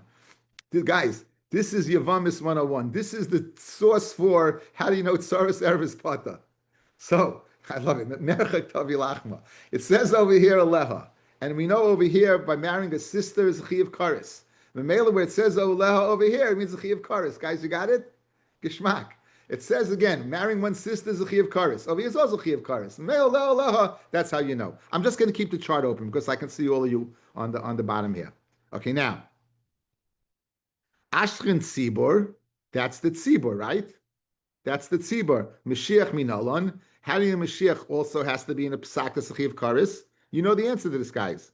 [SPEAKER 1] Guys, this is Yavamis 101. This is the source for how do you know Tsaras Ervis Pata. So, I love it. It says over here, Aleha. And we know over here, by marrying a sister is a Chiyav Karis. The male where it says Aleha over here, it means a Chiyav Karis. Guys, you got it? Gishmak. It says again, marrying one sister is a Chiyav Karis. Over here is also a Chiyav Karis. Male Aleha, that's how you know. I'm just going to keep the chart open because I can see all of you on the bottom here. Okay, now. Ashrin Tzibor, that's the Tzibor, right? That's the Tzibor. Mashiach Minalon. How do you Mashiach also has to be in a Psak Sachiv Karis? You know the answer to this, guys.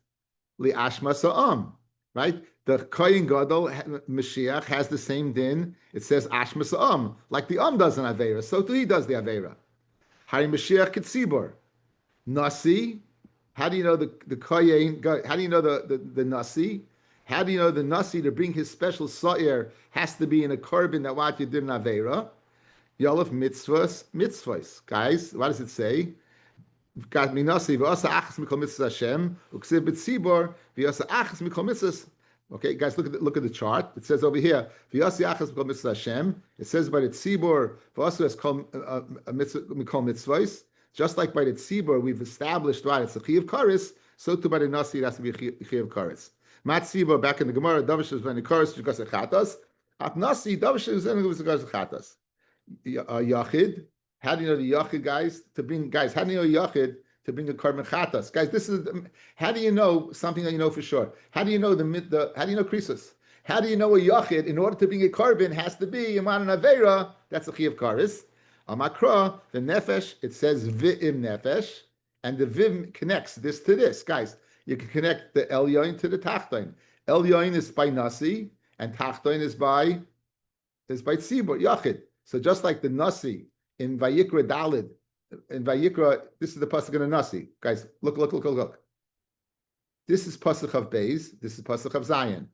[SPEAKER 1] Li Ashma Sa'am, right? The Kohen Gadol Mashiach has the same din. It says Ashmas like the does an Avera, so too he does the Avera. Hari Mashiach Kitzibor. Nasi, how do you know the Kohen? How do you know the Nasi? How do you know the Nasi to bring his special Sa'ir has to be in a korban that what you did in Avera? Yolef mitzvahs. Guys, what does it say? Okay, guys, look at the chart. It says over here, it says by the tzibor, just like by the tzibor, we've established, right, it's a chi of karis, so too by the nasi, it has to be a chi of karis. Mat tzibor, back in the Gemara, davish is by the karis, because of chatas. At nasi, davish is because of chatas. Yachid. How do you know the Yachid, guys? How do you know Yachid to bring a korban chatas? Guys, this is how do you know something that you know for sure? How do you know how do you know krisus? How do you know a Yachid in order to bring a korban has to be Iman and Avera? That's a chi of karis. Amakra, the nefesh, it says v'im nefesh, and the vim connects this to this. Guys, you can connect the elyon to the tachton. Elyon is by nasi, and tachton is by tzibur, Yachid. So just like the Nasi in Vayikra Dalid, in Vayikra, this is the pasuk in the Nasi. Guys, look. This is pasuk of Beis. This is pasuk of Zion.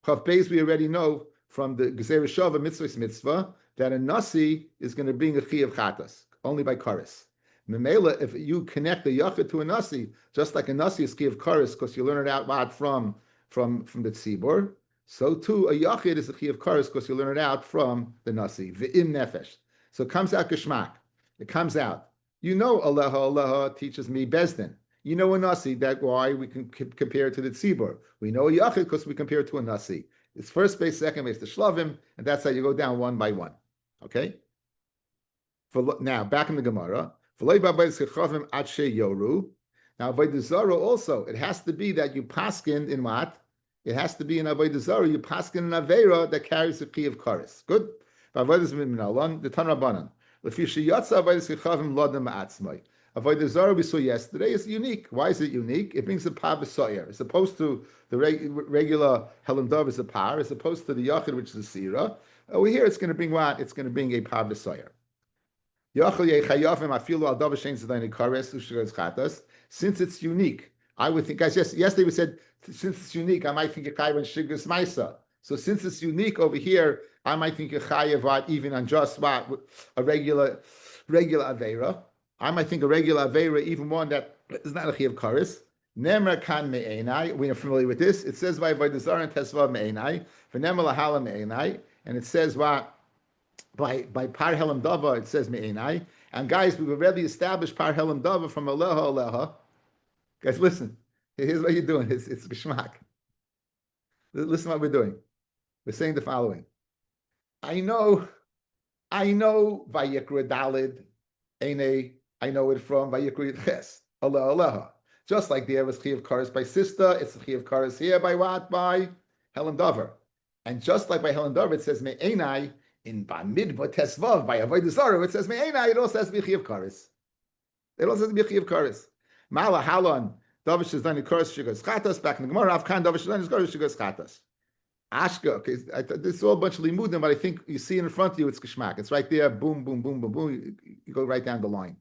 [SPEAKER 1] Chav Beis, we already know from the Gezer Shava mitzvah that a Nasi is going to bring a chi of chatas only by karis. Memela, if you connect the Yachid to a Nasi, just like a Nasi is chi of karis, because you learn it out from the Tzibur. So too, a Yachid is a chi of karis because you learn it out from the Nasi, v'im nefesh. So it comes out geshmak. It comes out. You know, Aleha teaches me Bezdin. You know a Nasi, that why we can compare it to the Tzibur. We know a Yachid because we compare it to a Nasi. It's first base, second base, the Shlavim, and that's how you go down one by one. Okay? Now, back in the Gemara. Now, Avodah Zarah also, it has to be that you paskin in what? It has to be in Avodah Zarah. You paskin in Avera that carries the chi of karis. Good. The Tan Rabbanan. Avodah Zarah we saw yesterday is unique. Why is it unique? It brings a par b'soyer, as opposed to the regular Helam Dov is a par, as opposed to the Yachid, which is a Sira. Over here, it's going to bring what? It's going to bring a par b'soyer. Since it's unique, I would think, guys, yesterday we said, since it's unique, I might think a chayiv on shigas maisa. So since it's unique over here, I might think a chayiv what even on just what a regular aveira. I might think a regular aveira, even one that is not a chayiv karis. Nemer kan me'enai. We are familiar with this. It says by the Zarah tesvav me'enai for nemer lahala me'enai, and it says what by par helam dava. It says me'enai. And guys, we've already established par helam dava from aleha. Guys, listen. Here's what you're doing. It's geshmak. Listen what we're doing. We're saying the following. I know Vayikra Dalid, I know it from Vayikra Ches, Aleha. Just like there was Chi of Karas by sister, it's Chi of Karas here by what? By Helen Dover. And just like by Helen Dover, it says Me'enai, in Bamidva Tesvav, by Avodah Zarah, it says Me'enai, it also has to be Chi of Karas. It also has to be Chi of Karas. Mala Halon, Davish is done in Karas, Shigas Chatas, back in the Gemara, Avkan, Davish is done in Karas, Shigas Chatas. Ashka, okay, this is all a bunch of limudim, but I think you see it in front of you, it's geshmak. It's right there, boom, boom, boom, boom, boom. You go right down the line.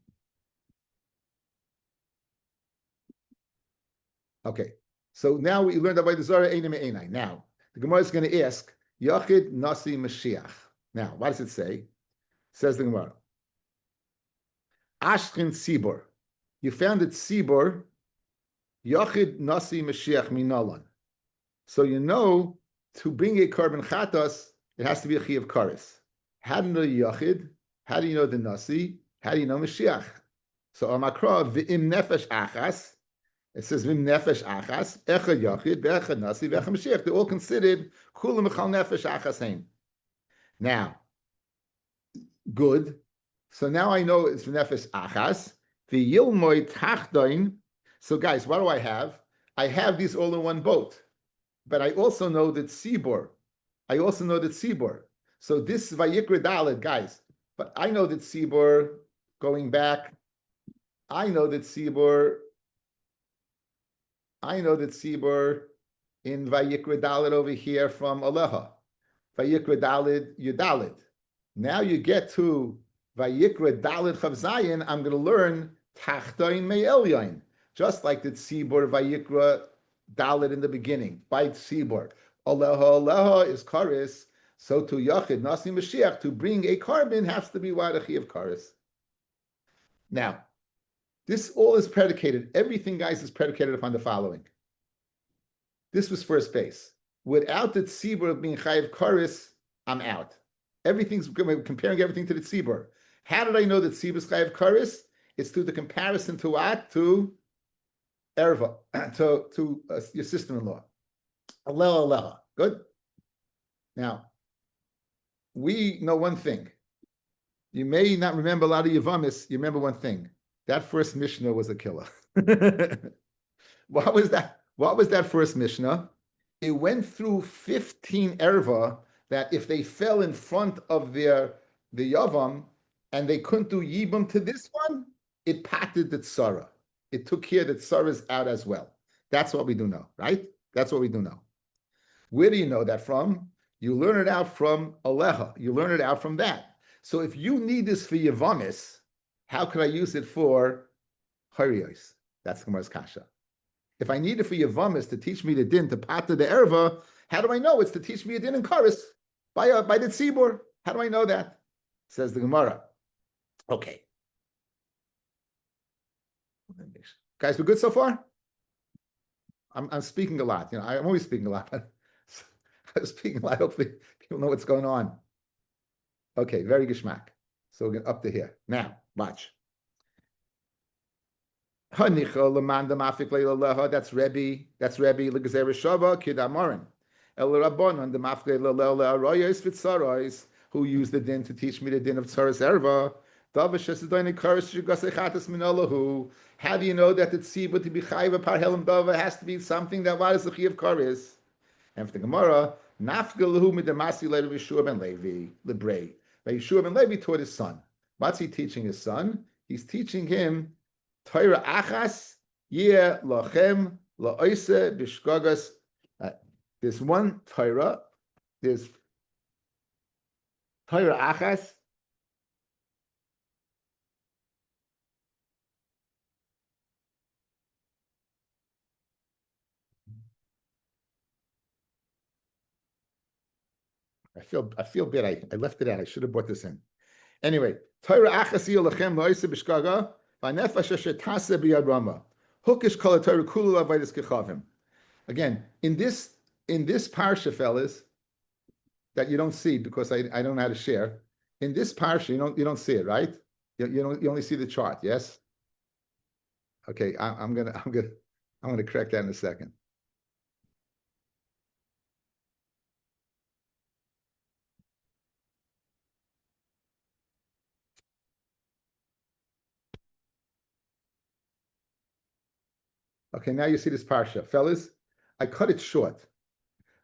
[SPEAKER 1] Okay, so now we learned about the Zara Einim Einai. Now, the Gemara is going to ask, Yachid Nasi Mashiach. Now, what does it say? Says the Gemara. Ashkin Sibor. You found it Sibor, Yachid Nasi Mashiach Minalan. So you know, to bring a korban chatas, it has to be a chi of karis. How do you know the Yachid? How do you know the Nasi? How do you know Mashiach? So Amakra v'im nefesh achas. It says v'im nefesh achas, echa Yachid, v'echa Nasi, v'echa Mashiach. They're all considered kulam echal nefesh achas hein. Now, good. So now I know it's nefesh achas. The yilmoy tachdoin. So guys, what do I have? I have these all in one boat. But I also know that Tzibor. So this Vayikra Dalet, guys. But I know that Tzibor, going back, I know that Tzibor in Vayikra Dalet over here from Aleha. Vayikra Dalet Yudalid. Now you get to Vayikra Dalet Chav Zayin. I'm going to learn Tachtoin Me'elyoin, just like the Tzibur Vayikra Dalet in the beginning by Tzibur. Aleha is Karis. So to Yachid Nasi Mashiach, to bring a carbon has to be Wadachi of Karis. Now, this all is predicated. Everything, guys, is predicated upon the following. This was first base. Without the tzibur being chayiv karis, I'm out. Everything's comparing everything to the tzibur. How did I know that tzibur is chayiv karis? It's through the comparison to what? To erva, to your sister-in-law. Aleha. Good. Now, we know one thing. You may not remember a lot of Yavamis. You remember one thing. That first Mishnah was a killer. What was that? What was that first Mishnah? It went through 15 erva that if they fell in front of the Yavam and they couldn't do Yibum to this one, it patted the Tzara. It took care that Tzara's out as well. That's what we do know, right? That's what we do know. Where do you know that from? You learn it out from Aleha. You learn it out from that. So if you need this for Yavamis, how could I use it for Horayos? That's Gemara's kasha. If I need it for Yavamis to teach me the din to pata the erva, how do I know it's to teach me a din in Karis by the tzibur? How do I know that? Says the Gemara. Okay, guys, we're good so far. I'm speaking a lot. I'm always speaking a lot. But I'm speaking a lot. Hopefully, people know what's going on. Okay, very geschmack. So we're up to here now. Watch. That's Rabbi. That's Rabbi. L'gezer Shava Kidamorin. El Rabbanon the Mafkei Horayos Vitzaros, who used the din to teach me the din of Tzaras Erva. How do you know that the tzibur to be chayiv par helam dava has to be something that what is the chi of karis? And for the Gemara, nafgalahu midamasi le'Rabbi Yeshua ben Levi lebrei. Yeshua ben Levi taught his son. What's he teaching his son? He's teaching him Torah achas yeh lachem la'oise b'shkogas. There's one Torah. There's Torah achas. I feel bad. I left it out. I should have brought this in. Anyway, Torah achas yeh lachem la'oise b'shkoga. Again, in this parsha, fellas, that you don't see because I don't know how to share. In this parsha, you don't see it, right? You only see the chart, yes? Okay, I'm gonna correct that in a second. Okay, now you see this parsha. Fellas, I cut it short.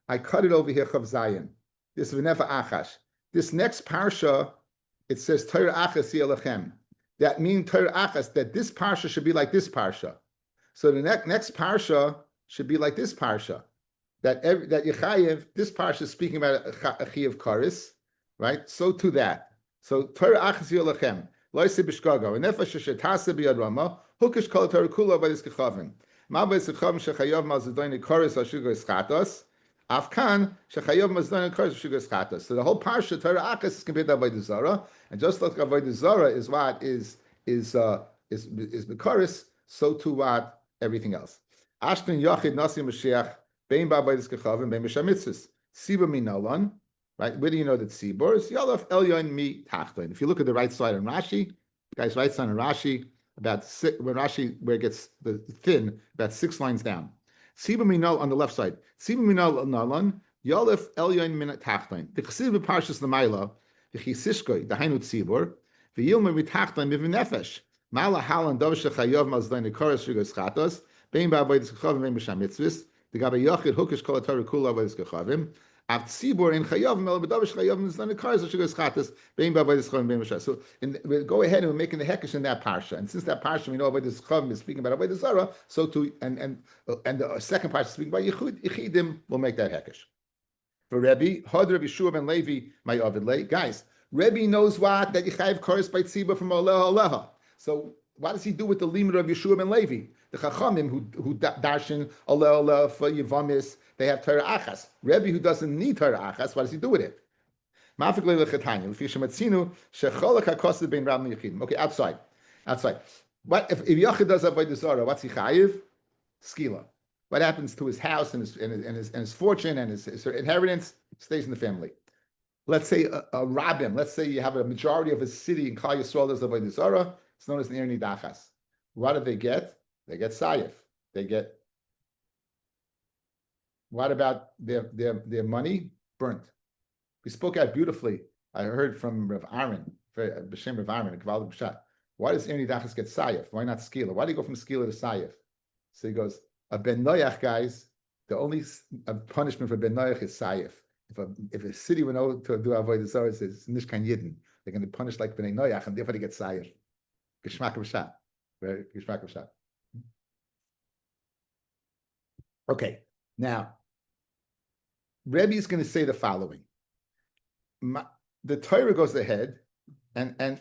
[SPEAKER 1] I cut it over here, Chav Zayin. This V'nefa Achash. This next parsha, it says Torah Achas Yelachem. That means Torah Achas, that this parsha should be like this parsha. So the next parsha should be like this parsha. That Yechayev, this parsha is speaking about a chi of Karis, right? So to that. So Torah Achas Yelachem. Loise Bishkaga. V'nefa Sheshetase B'yad Rama. Hukish Kol Torah Kula V'dis Kechavim. Afkan So the whole parsha Torah Achas is compared to Avodah Zarah, and just like Avodah Zarah is what is Bekaris, so too what everything else. Ashton Yachid Nasi Mashiach Bein Ba'Avodas Kechavim Bein B'Shamitzvus Siba Minalan. Right? Where do you know that Sibor is Yalaf Elyon Mi Tachton? If you look at the right side on Rashi, guys, right side on Rashi. About six, where Rashi, where it gets the thin, about 6 lines down. Siba minal on the left side. Siba minal nalan yalef elyon min tachtain. The chesiv b'parshas l'mayla v'chisishkoi dahainu tzibur v'yilma mitachtain mivnefesh mala halan dav shechayov mazdain nekaras shugos chatos bein ba'avodas kechavim bein b'sham mitzvus the gabe yachid hukish kol Torah kula avodas kechavim Av tzibur in chayavim el b'davish chayavim is not a car, so she goes chatas bein b'avodas chayavim bein b'shas. So we'll go ahead and we're making the hekesh in that parsha, and since that parsha we know avodas chayavim is speaking about avodas zara, so too and the second parsha speaking about yichidim will make that hekesh. For Rabbi, Had Rabbi Shua ben Levi, my Ovid late guys. Rabbi knows what that Yichayev kores by tzibur from Aleha Aleha. So what does he do with the limit of Yeshua ben Levi? The Chachamim who darshan Aleha Aleha for Yevamis, they have Torah Achas. Rabbi who doesn't need Torah Achas, what does he do with it? Okay, outside. What if Yachid does avodah zarah? What's he chayiv? Skila. What happens to his house and his fortune and his inheritance stays in the family. Let's say a rabbim. Let's say you have a majority of a city in Klal Yisrael does avodah zarah. It's known as Ner Nidachas. What do they get? They get sayif. They get. What about their money? Burnt. We spoke out beautifully. I heard from Rav Aaron, B'Shem Rav Aaron, Kavalik B'Shat. Why does Ner Nidachas get sayif? Why not skila? Why do you go from skila to sayif? So he goes, a ben noyach, guys, the only punishment for ben noyach is sayif. If a city would know to do avodah zarah, it's nishkan yidden. They're going to punish like ben noyach, and therefore they get sayif. Geshmak v'shat. Right? Geshmak v'shat. Okay, now, Rebbe is going to say the following. The Torah goes ahead and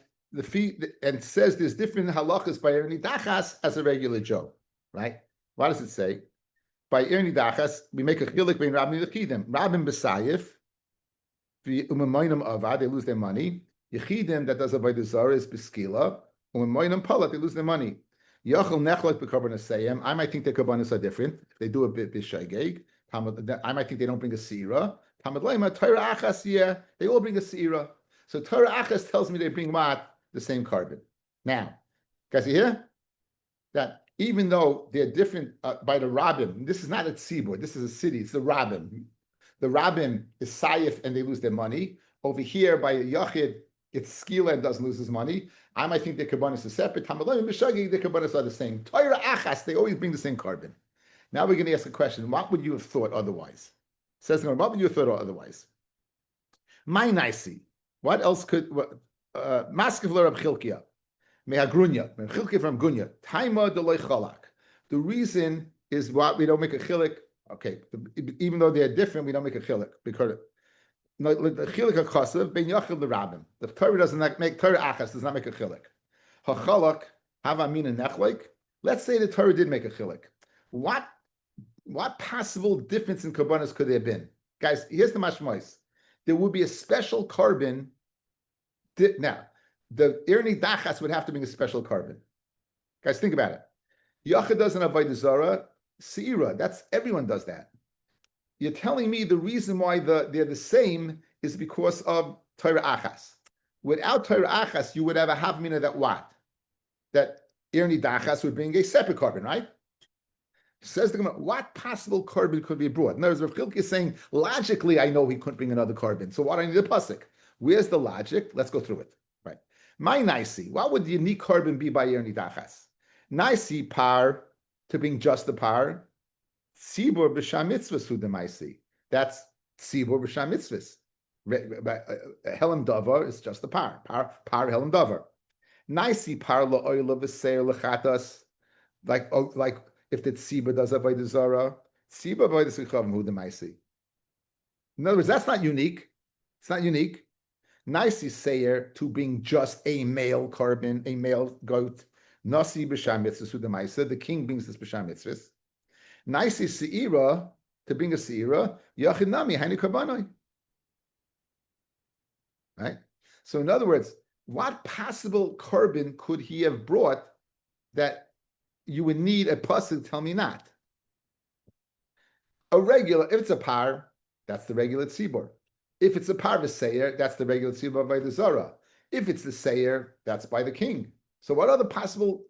[SPEAKER 1] says there's different halachas by Erni Dachas as a regular Joe, right? What does it say? By Erni Dachas, we make a chilik between Rabbim and Yechidim. Rabbim b'sayif, u'memoinam avad, they lose their money. Yechidim, that does avodah zarah, is b'skila. U'memoinam palat, they lose their money. Yachal nechlek b'karbanas sayim. I might think their karbanas are different. If they do a bit b'shageg, I might think they don't bring a sira. Talmud Leima, Torah Achas, yeah, they all bring a sira. So Torah Achas tells me they bring what? The same carbon. Now, guys, you hear? That even though they're different by the Rabbim, this is not a tzibur, this is a city, it's the Rabbim. The Rabbim is Sayif and they lose their money. Over here by a Yachid, it's Skila and doesn't lose his money. I might think their karbanas are separate. Talmud Leima, B'Shagi, their karbanas are the same. Torah Achas, they always bring the same carbon. Now we're going to ask a question. What would you have thought otherwise? Says what would you have thought otherwise? My nicey. What else could Maskevler of Chilkia? Mehagrunya. Chilkia from Gunya. Taima de chalak. The reason is what we don't make a chilik. Okay, even though they're different, we don't make a chilik because the chilik akasav ben yachid the rabbim. The Torah doesn't make Torah achas does not make a chilik. Hachalak have amina nechlik. Let's say the Torah did make a chilik. What possible difference in karbanos could there have been? Guys, here's the mashmois. There would be a special carbon. Now, the Erni Dachas would have to bring a special carbon. Guys, think about it. Yachid doesn't have avodah zarah, seira. That's everyone does that. You're telling me the reason why they're the same is because of Torah Achas. Without Torah Achas, you would have a havmina that what? That Erni Dachas would bring a separate carbon, right? Says the Gemara, what possible carbon could be brought? In other words, Rav Chilki is saying, logically, I know he couldn't bring another carbon. So why do I need a pasuk? Where's the logic? Let's go through it. Right. My nicey, what would the unique carbon be by Erni Dachas? Nicey par, to bring just the par. Tzibur b'sham mitzvahs hu demaisi. That's tzibur b'sham mitzvahs. Helam davar is just the par. Par helam davar. Nicey par la'oila v'seir l'chatas. Like if the tzibur does avodah zarah, tzibur avodah sikhavim hu demaisi. In other words, that's not unique. It's not unique. Nicey sayer to bring just a male carbon, a male goat. Nasi b'sham mitzvahs hu demaisi. The king brings this b'sham mitzvahs. Nicey seira to bring a seira. Yachid nami hainu karbanoi. Right. So in other words, what possible carbon could he have brought that you would need a pasuk to tell me not? A regular, if it's a par, that's the regular tzibur. If it's a par v'seir, that's the regular tzibur by the zara. If it's the seir, that's by the king. So what other possible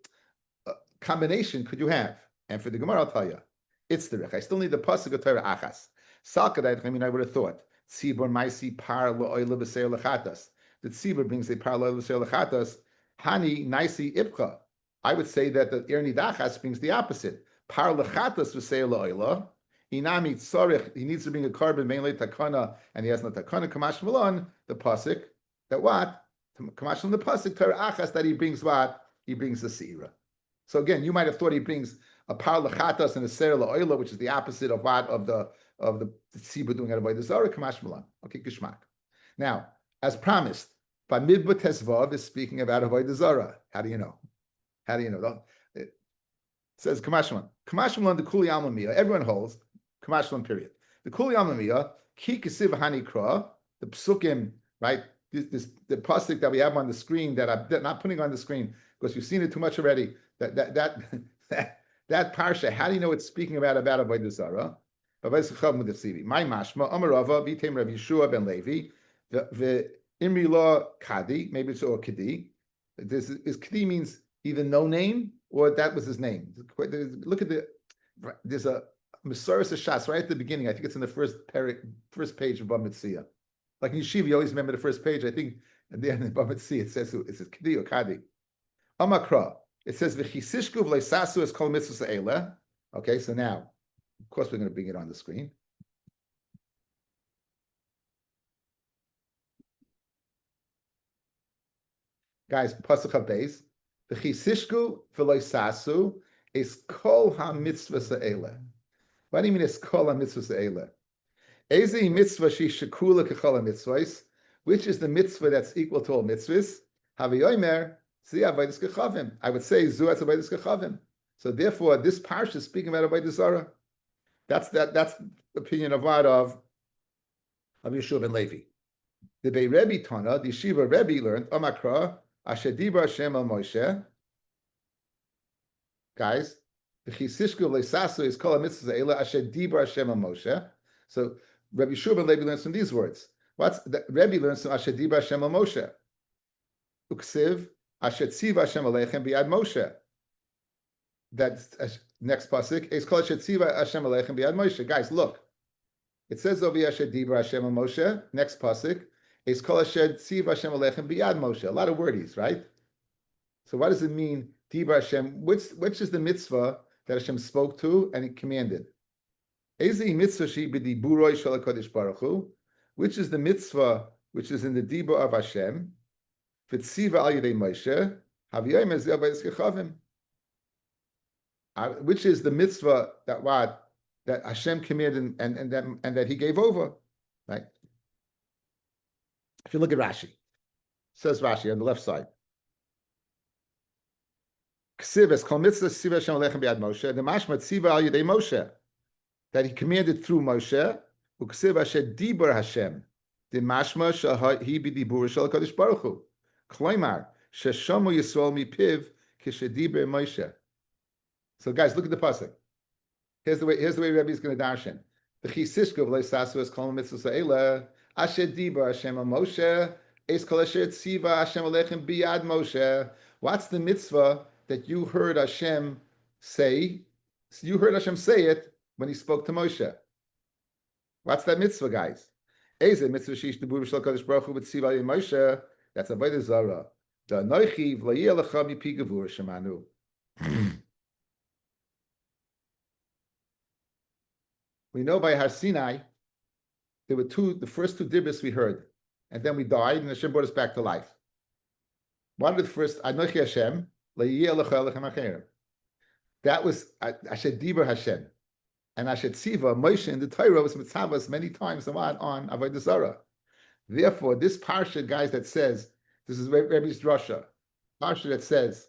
[SPEAKER 1] combination could you have? And for the Gemara, I'll tell you, it's the rech. I still need the pasuk of Torah achas. Salkadai, I mean, I would have thought tzibur maisi par lo'oila v'seir lechatas. The tzibur brings a par lo'oila v'seir lechatas. Hani naisi ibcha. I would say that the Erni Dachas brings the opposite. Par lechatas v'seir la'oila. Inami tzarich, he needs to bring a carbon mainly takana, and he has no takana. Kamash malon the pasuk that what kamash malon the pasuk Torah achas that he brings what he brings the seira. So again, you might have thought he brings a par lechatas and a ser la'oila, which is the opposite of what of the tzibur doing at avodah zarah. Kamash malon. Okay, kishmak. Now, as promised, by midbar tesvav is speaking about avodah zarah. How do you know? How do you know? It says Kamashman. Kamashman the Kuli Almamiyah. Everyone holds Kamashman period. The Kuli Almamiyah, Ki Kesiv Hanikra, the Psukim, right? The pasuk that we have on the screen that I'm not putting on the screen because you've seen it too much already. That parsha. How do you know it's speaking about avodah zarah? My mashma Amarava Vitem Rav Yeshua ben Levi the Imri Law Kadi. Maybe it's or Kadi. This is Kadi means either no name or that was his name. Look at there's a Masoros Shas right at the beginning. I think it's in the first page of Bava Metzia. Like in Yeshiva, you always remember the first page. I think at the end of Bava Metzia it says Kadi or Kadi. Amakra. It says v'chisishku v'leisasu es kol mitzvos ha'eleh. Okay, so now, of course, we're going to bring it on the screen. Guys, pasuk habeis. V'chisishku v'leisasu is kol ha-mitzvos ha'eleh. What do you mean it's kol ha-mitzvos ha'eleh? Ezi mitzvah she shekula kechol ha-mitzvos, which is the mitzvah that's equal to all mitzvahs. Haviyomer. I would say Zuat Avodas Kechavim. So therefore, this parsha is speaking about avodah zarah. That's the opinion of what of Yeshua ben Levi. The Bei Rebbe Tana, the Yeshiva Rebbe learned Amakra Asher Dibra Hashem al Moshe. Guys, the Chisishku Leisasu is called a mitzvah Eila Asher Dibra Hashem al Moshe. So Rebbe Yeshua ben Levi learns from these words. Rebbe learns from Asher Dibra Hashem al Moshe. Uksiv. Asher tziva Hashem aleichem biad Moshe. That's next pasuk. It's called Asher tziva Hashem aleichem biad Moshe. Guys, look. It says over Asher dibra Hashem al Moshe. Next pasuk. It's called Asher tziva Hashem aleichem biad Moshe. A lot of wordies, right? So what does it mean? Dibra Hashem. Which is the mitzvah that Hashem spoke to and he commanded? Ezi mitzvah she b'diburoi shel HaKadosh Baruch Hu. Which is the mitzvah which is in the dibur of Hashem? Which is the mitzvah that Hashem commanded and that He gave over, right? If you look at Rashi, says Rashi on the left side, that He commanded through Moshe, Hashem, the mashma he b'dibur shel HaKadosh Baruch Hu. Kloimar sheshamu Yisrael mipiv kishedibre Moshe. So guys, look at the pasuk. Here's the way Rabbi is going to darshan. The chisishku v'leisasu es kol mitzvos ha'eleh asher dibra Hashem al Moshe es kol asher tziva Hashem aleichem biyad Moshe. What's the mitzvah that you heard Hashem say? You heard Hashem say it when He spoke to Moshe. What's that mitzvah, guys? Eze mitzvah shish dibur shel HaKadosh Baruch Hu v'tziva al Moshe. That's avodah zarah. The noichi v'layeh lecha mipi gevur shemanu. We know by Har Sinai there were the first two dibros we heard, and then we died, and Hashem brought us back to life. One of the first Anochi Hashem layeh lecha lechem acherim. That was Asher Dibur Hashem, and Asher Tziva Moshe in the Torah was mitzavos many times on avodah zarah. Therefore, this parsha, guys, that says, this is Rebbe's drasha, parsha that says,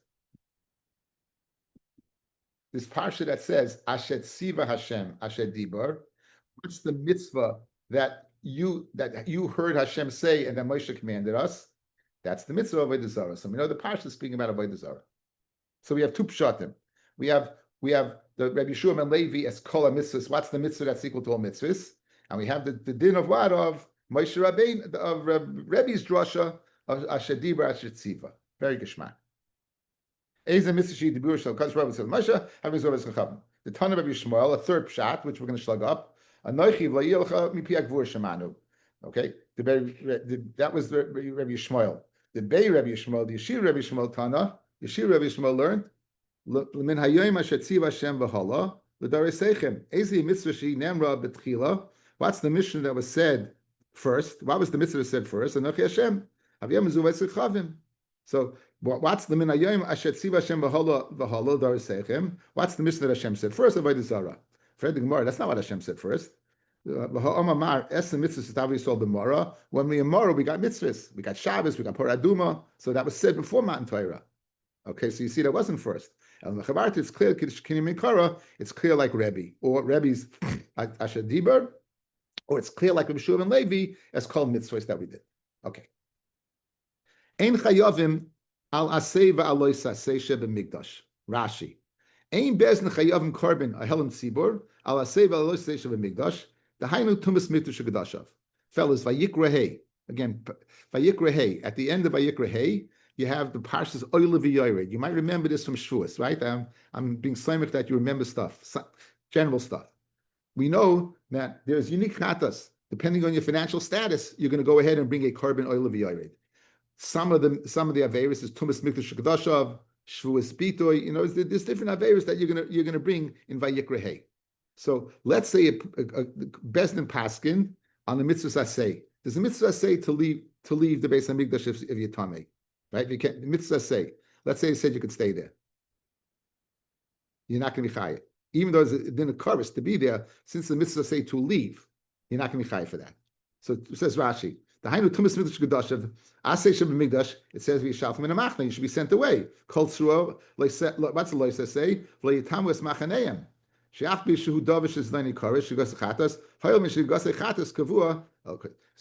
[SPEAKER 1] Asher Tziva Hashem, Asher Dibur, what's the mitzvah that you heard Hashem say and that Moshe commanded us? That's the mitzvah of avodah zarah. So we know the parsha is speaking about avodah zarah. So we have two pshatim. We have the Rabbi Yeshua ben Levi as kol mitzvahs. What's the mitzvah that's equal to all mitzvahs? And we have the din of what of Moshe Rabbein of Rebbe's drasha of Asher Dibra Asher Tziva. Very geschmack. The Tana of Rabbi Shmuel, a third pshat, which we're going to slug up. Okay, that was the Rabbi Shmuel. The Bei Rabbi Shmuel, the Yeshir Rabbi Shmuel Tana, Yeshir Rabbi Shmuel learned, l'dareseichem. Ezi mitzvah she nemra betchila. What's the mission that was said first? What was the mitzvah that said first? Anochi Hashem. Haviyam mezu v'etzichavim. So what's the minayim asher tziva Hashem v'holo dareseichem? What's the mission that Hashem said first? Avodah zara. Fred the Gemara. That's not what Hashem said first. When we Amara, we got mitzvahs, we got Shabbos, we got Paraduma, so that was said before Matan Torah. Okay, so you see that wasn't first. And the Chavarti, it's clear, it's clear like Rabbi, or Rebbe's Asher Diber, or it's clear like Rabbi Shua and Levi, as called mitzvahs that we did. Okay. Ein chayavim al asei va'aloi sasei shebemigdash. Rashi. Ein bezn chayavim korban ahelim tzibur al asei va'aloi sasei shebemigdash. The Hainu Tumas Mitu Shagadashav. Fellas, Vayikra again, Vayikra at the end of Vayikra you have the Parshas Oile V'Yored. You might remember this from Shavuos, right? I'm being slamic that you remember stuff, general stuff. We know that there's unique chatas. Depending on your financial status, you're going to go ahead and bring a korban Oile V'Yored. Some of the Averis is Tumas Mitu Shagadashav, Shavuos Bitoy. You know, there's different Averis that you're gonna bring in Vayikra. So let's say a Bezdin Paskin on the mitzvah say. Does the mitzvah say to leave the Beis Hamikdash if you're tamei, right? If you can't, the mitzvah say. Let's say it said you could stay there. You're not going to be chayav, even though it's been a karis to be there. Since the mitzvah say to leave, you're not going to be chayav for that. So it says Rashi. The Hainu Tumas Midrash Gedashav Asay Shem Migdash. It says v'yishalchem in a machna. You should be sent away. Kol tzruah. What's the loisa say? V'yitamu es machaneim. Okay. So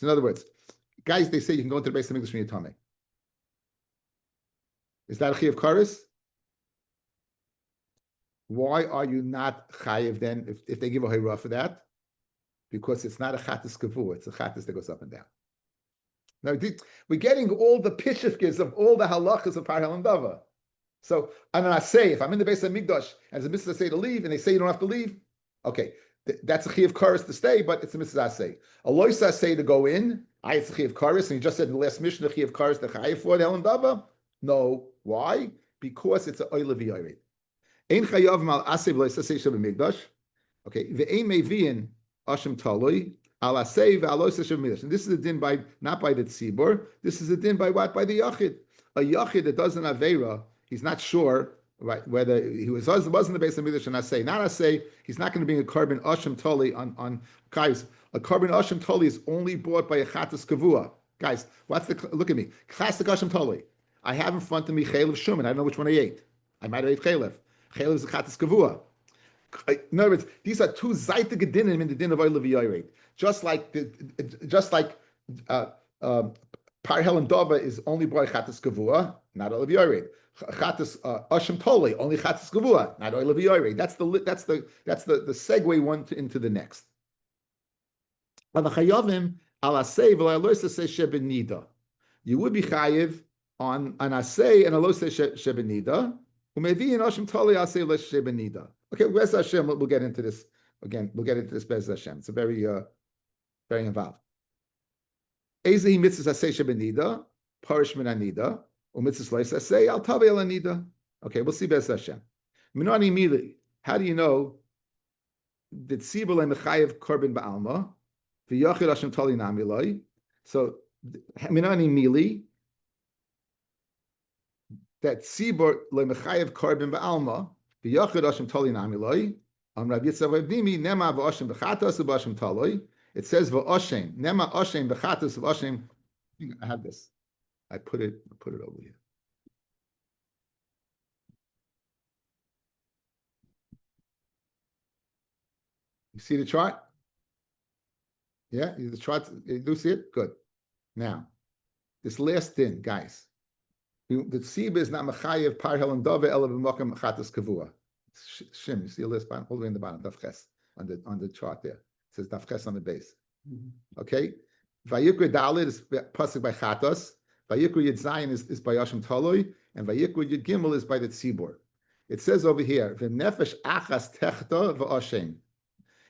[SPEAKER 1] in other words, guys, they say you can go into the base of English when you're tummy. Is that a chiyav karis? Why are you not chayiv then if they give a hayra for that? Because it's not a chatas kavua, it's a chatas that goes up and down. Now we're getting all the pishifkis of all the halachas of Par Helen Dava. So, and I say, if I'm in the base of Migdash, and the mitzvah say to leave, and they say you don't have to leave, okay, that's a chiyav karis to stay, but it's a mitzvah say. A loisa say to go in, it's a chiyav karis, and you just said in the last mission, the chiyav karis, the chayav for the Helen Dava? No. Why? Because it's a oila v'yored. Ein chayav mal asev loisa say sheb Migdash. Okay, ve'ein meviin Hashem taloi, al asei ve'aloisa sheb Migdash. And this is a din by, not by the tzibur, this is a din by what? By the yachid. A yachid that does an aveira, he's not sure, right, whether he was in the base of Midrash and Asay. Not Asay, he's not going to bring a korban Asham Toli on guys. A korban Asham Toli is only bought by a Chatas Kavua. Guys, look at me. Classic Asham Toli. I have in front of me Chaylev Shuman. I don't know which one I ate. I might have ate Chaylev. Chaylev is a Chatas Kavua. In other words, these are two Zaita Gedinim in the din of Oil of Yored. Just like Par Helen Dova is only by Chatas Kavua, not Oil of Yored. Chatas Asham Toli, only Chatas Gavua, not Oil of Yored. That's the segue one into the next. You would be chayiv on an asay and a lo shebenida. Umevi in Asham Toli asay lo shebenida. Okay, Bez Hashem, we'll get into this again. We'll get into this Bez Hashem. It's a very involved. Ezehi mitzvah asay shebenida, parish min anida. Say, I'll tell you Anida. Okay, we'll see Bez Hashem. Minani Mili. How do you know that Tzibur and Mechayev Korban Ba'alma? The Yachid Hashem Tali Namiloi. So Minani Mili. That Tzibur le Mechayev Korban Ba'alma. The Yachid Hashem Tali Namiloi. Rabbi Yitzchak Avdimi Nema v'Oshem b'Chatas v'Oshem Taloi. It says v'Oshem Nema Oshem b'Chatas v'Oshem. I have this. I put it over here. You see the chart? Yeah, the chart. You do see it? Good. Now, this last thing, guys. The tzibah is not mechayev par helen dove ela b'mokem chatas kavua. Shim, you see a list all the way in the bottom, daf ches on the chart there. It says daf ches on the base. Mm-hmm. Okay. Vayikra Dalit is pasuk by chatas. Vayikra Yud Zayin is by Hashem Taloi, and Vayikra Yud Gimel is by the Tzibur. It says over here, V'nefesh achas techta v'oshem.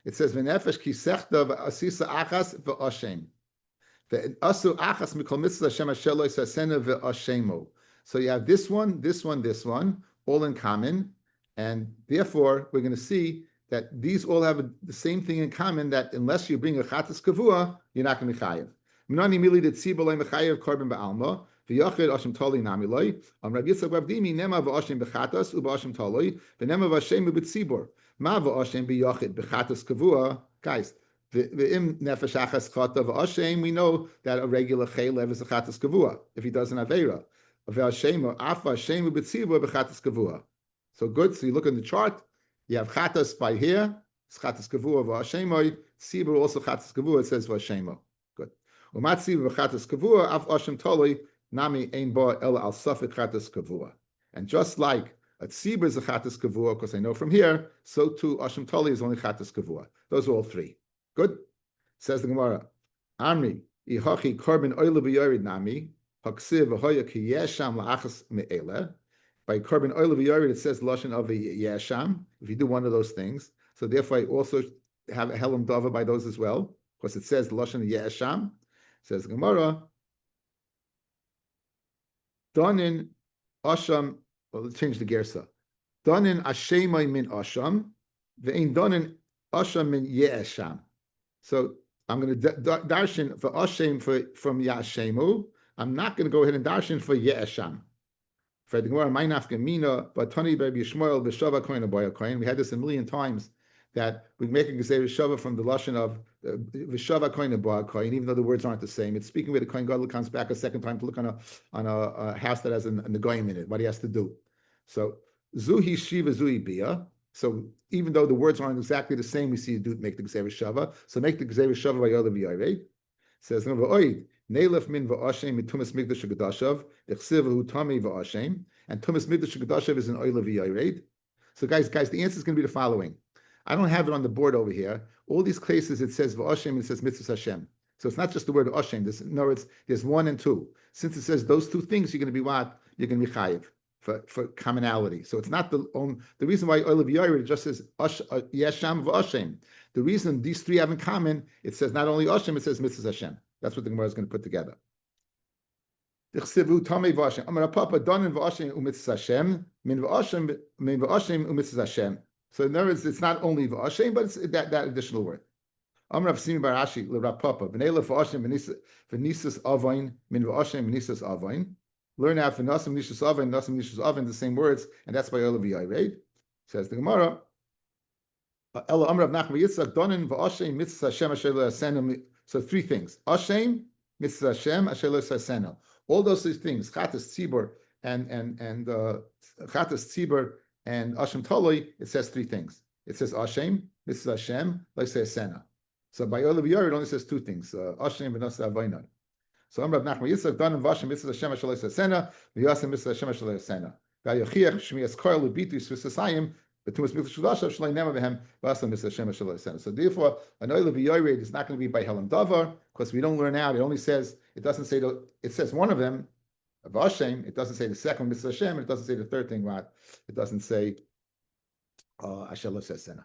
[SPEAKER 1] It says, V'nefesh kisechta v'asisa achas v'oshem. V'asu achas mikol mitzvah Hashem asher lo yisasena v'oshemo. So you have this one, all in common, and therefore we're going to see that these all have the same thing in common, that unless you bring a chatas kavua, you're not going to be chayiv. Minani mili de tzibur loy mechayiv korban ba'alma, v'yachid ashim tali nami loy, Rabbi Yitzchak Bavdimi nema v'ashim b'chatas u'b'ashim tali, v'nema v'ashem b'tzibur, ma v'ashem b'yachid b'chatas kavua. Guys, v'im nefesh achas chata v'ashem, we know that a regular chaylev is a chatas kavua if he does an aveira. V'ashem afa ashem b'tzibur b'chatas kavua. So good. So you look in the chart. You have chatas by here. It's chatas kavua v'ashemoy. Tzibur also chatas kavua. It says v'ashemo. Good. Umat tzibur v'chatas kavua af ashem toloi nami ein bo el al safik chatas kavua. And just like a tzibur is a chatas kavua, because I know from here, so too ashem toloi is only chatas kavua. Those are all three. Good. Says the Gemara. Amri ihachi korban oile b'yorid nami haksiv v'hoya ki yesham la'achas me'ele. By korban oil of yored, it says lashon of a yesham. If you do one of those things, so therefore I also have a helam dava by those as well, because it says lashon of yesham. Says Gemara, donin asham. Well, let's change the gersa. Donin ashemay min asham, ve'in donin asham min yesham. So I'm going to darshan for ashem from yashemu. I'm not going to go ahead and darshan for yesham. For the Gemara, we had this a million times, that we make a Gezerah Shava from the lashon of V'shava kohen bar kohen, even though the words aren't the same. It's speaking where the kohen gadol comes back a second time to look on a house that has a negoyim in it, what he has to do. So zuhi shiva zuhi bia. So even though the words aren't exactly the same, we see you do make the Gezerah Shava. So make the Gezerah Shava by Yodav Yairei. Says Neilef min va'ashem mitumas migdash gedashav echsiv hu tami va'ashem, and tumas migdash gedashav is an oil of yared. So guys, the answer is going to be the following. I don't have it on the board over here. All these cases it says va'ashem and it says mitzvah Hashem. So it's not just the word ashem. There's one and two. Since it says those two things, you're going to be what? You're going to be chayiv for commonality. So it's not the reason why oil of yared just says yesham va'ashem. The reason these three have in common, it says not only ashem, it says mitzvah Hashem. That's what the Gemara is going to put together. So in other words, it's not only v'ashem, but it's that additional word. Learn out v'nasim nishas avain, nasim nishas avain, the same words, and that's by Olav Yairei. Says the Gemara. So three things: Ashem, Mitzvah Hashem, Asher Lo Saseno. All those three things, Chatas Tzibur and Chatas Tzibur and Ashem Toloi. It says three things. It says Ashem, Mitzvah Hashem, Lo Saseno. So by Olav Yair, it only says two things: Ashem and Nasa Avainad. So Amrav Nachman Yitzchak Danim Vashem Mitzvah Hashem Asher Lo Saseno, V'Yasem Mitzvah Hashem Asher Lo Saseno. V'Yochiach Shmias Koil Ubitus V'Sasayim. So therefore, an oil of yored is not going to be by Helam Davar, because we don't learn out. It only says, it doesn't say, it says one of them, of Hashem. It doesn't say the second, Mitzvah Hashem. It doesn't say the third thing, what? It doesn't say, Asher Lo Sasena.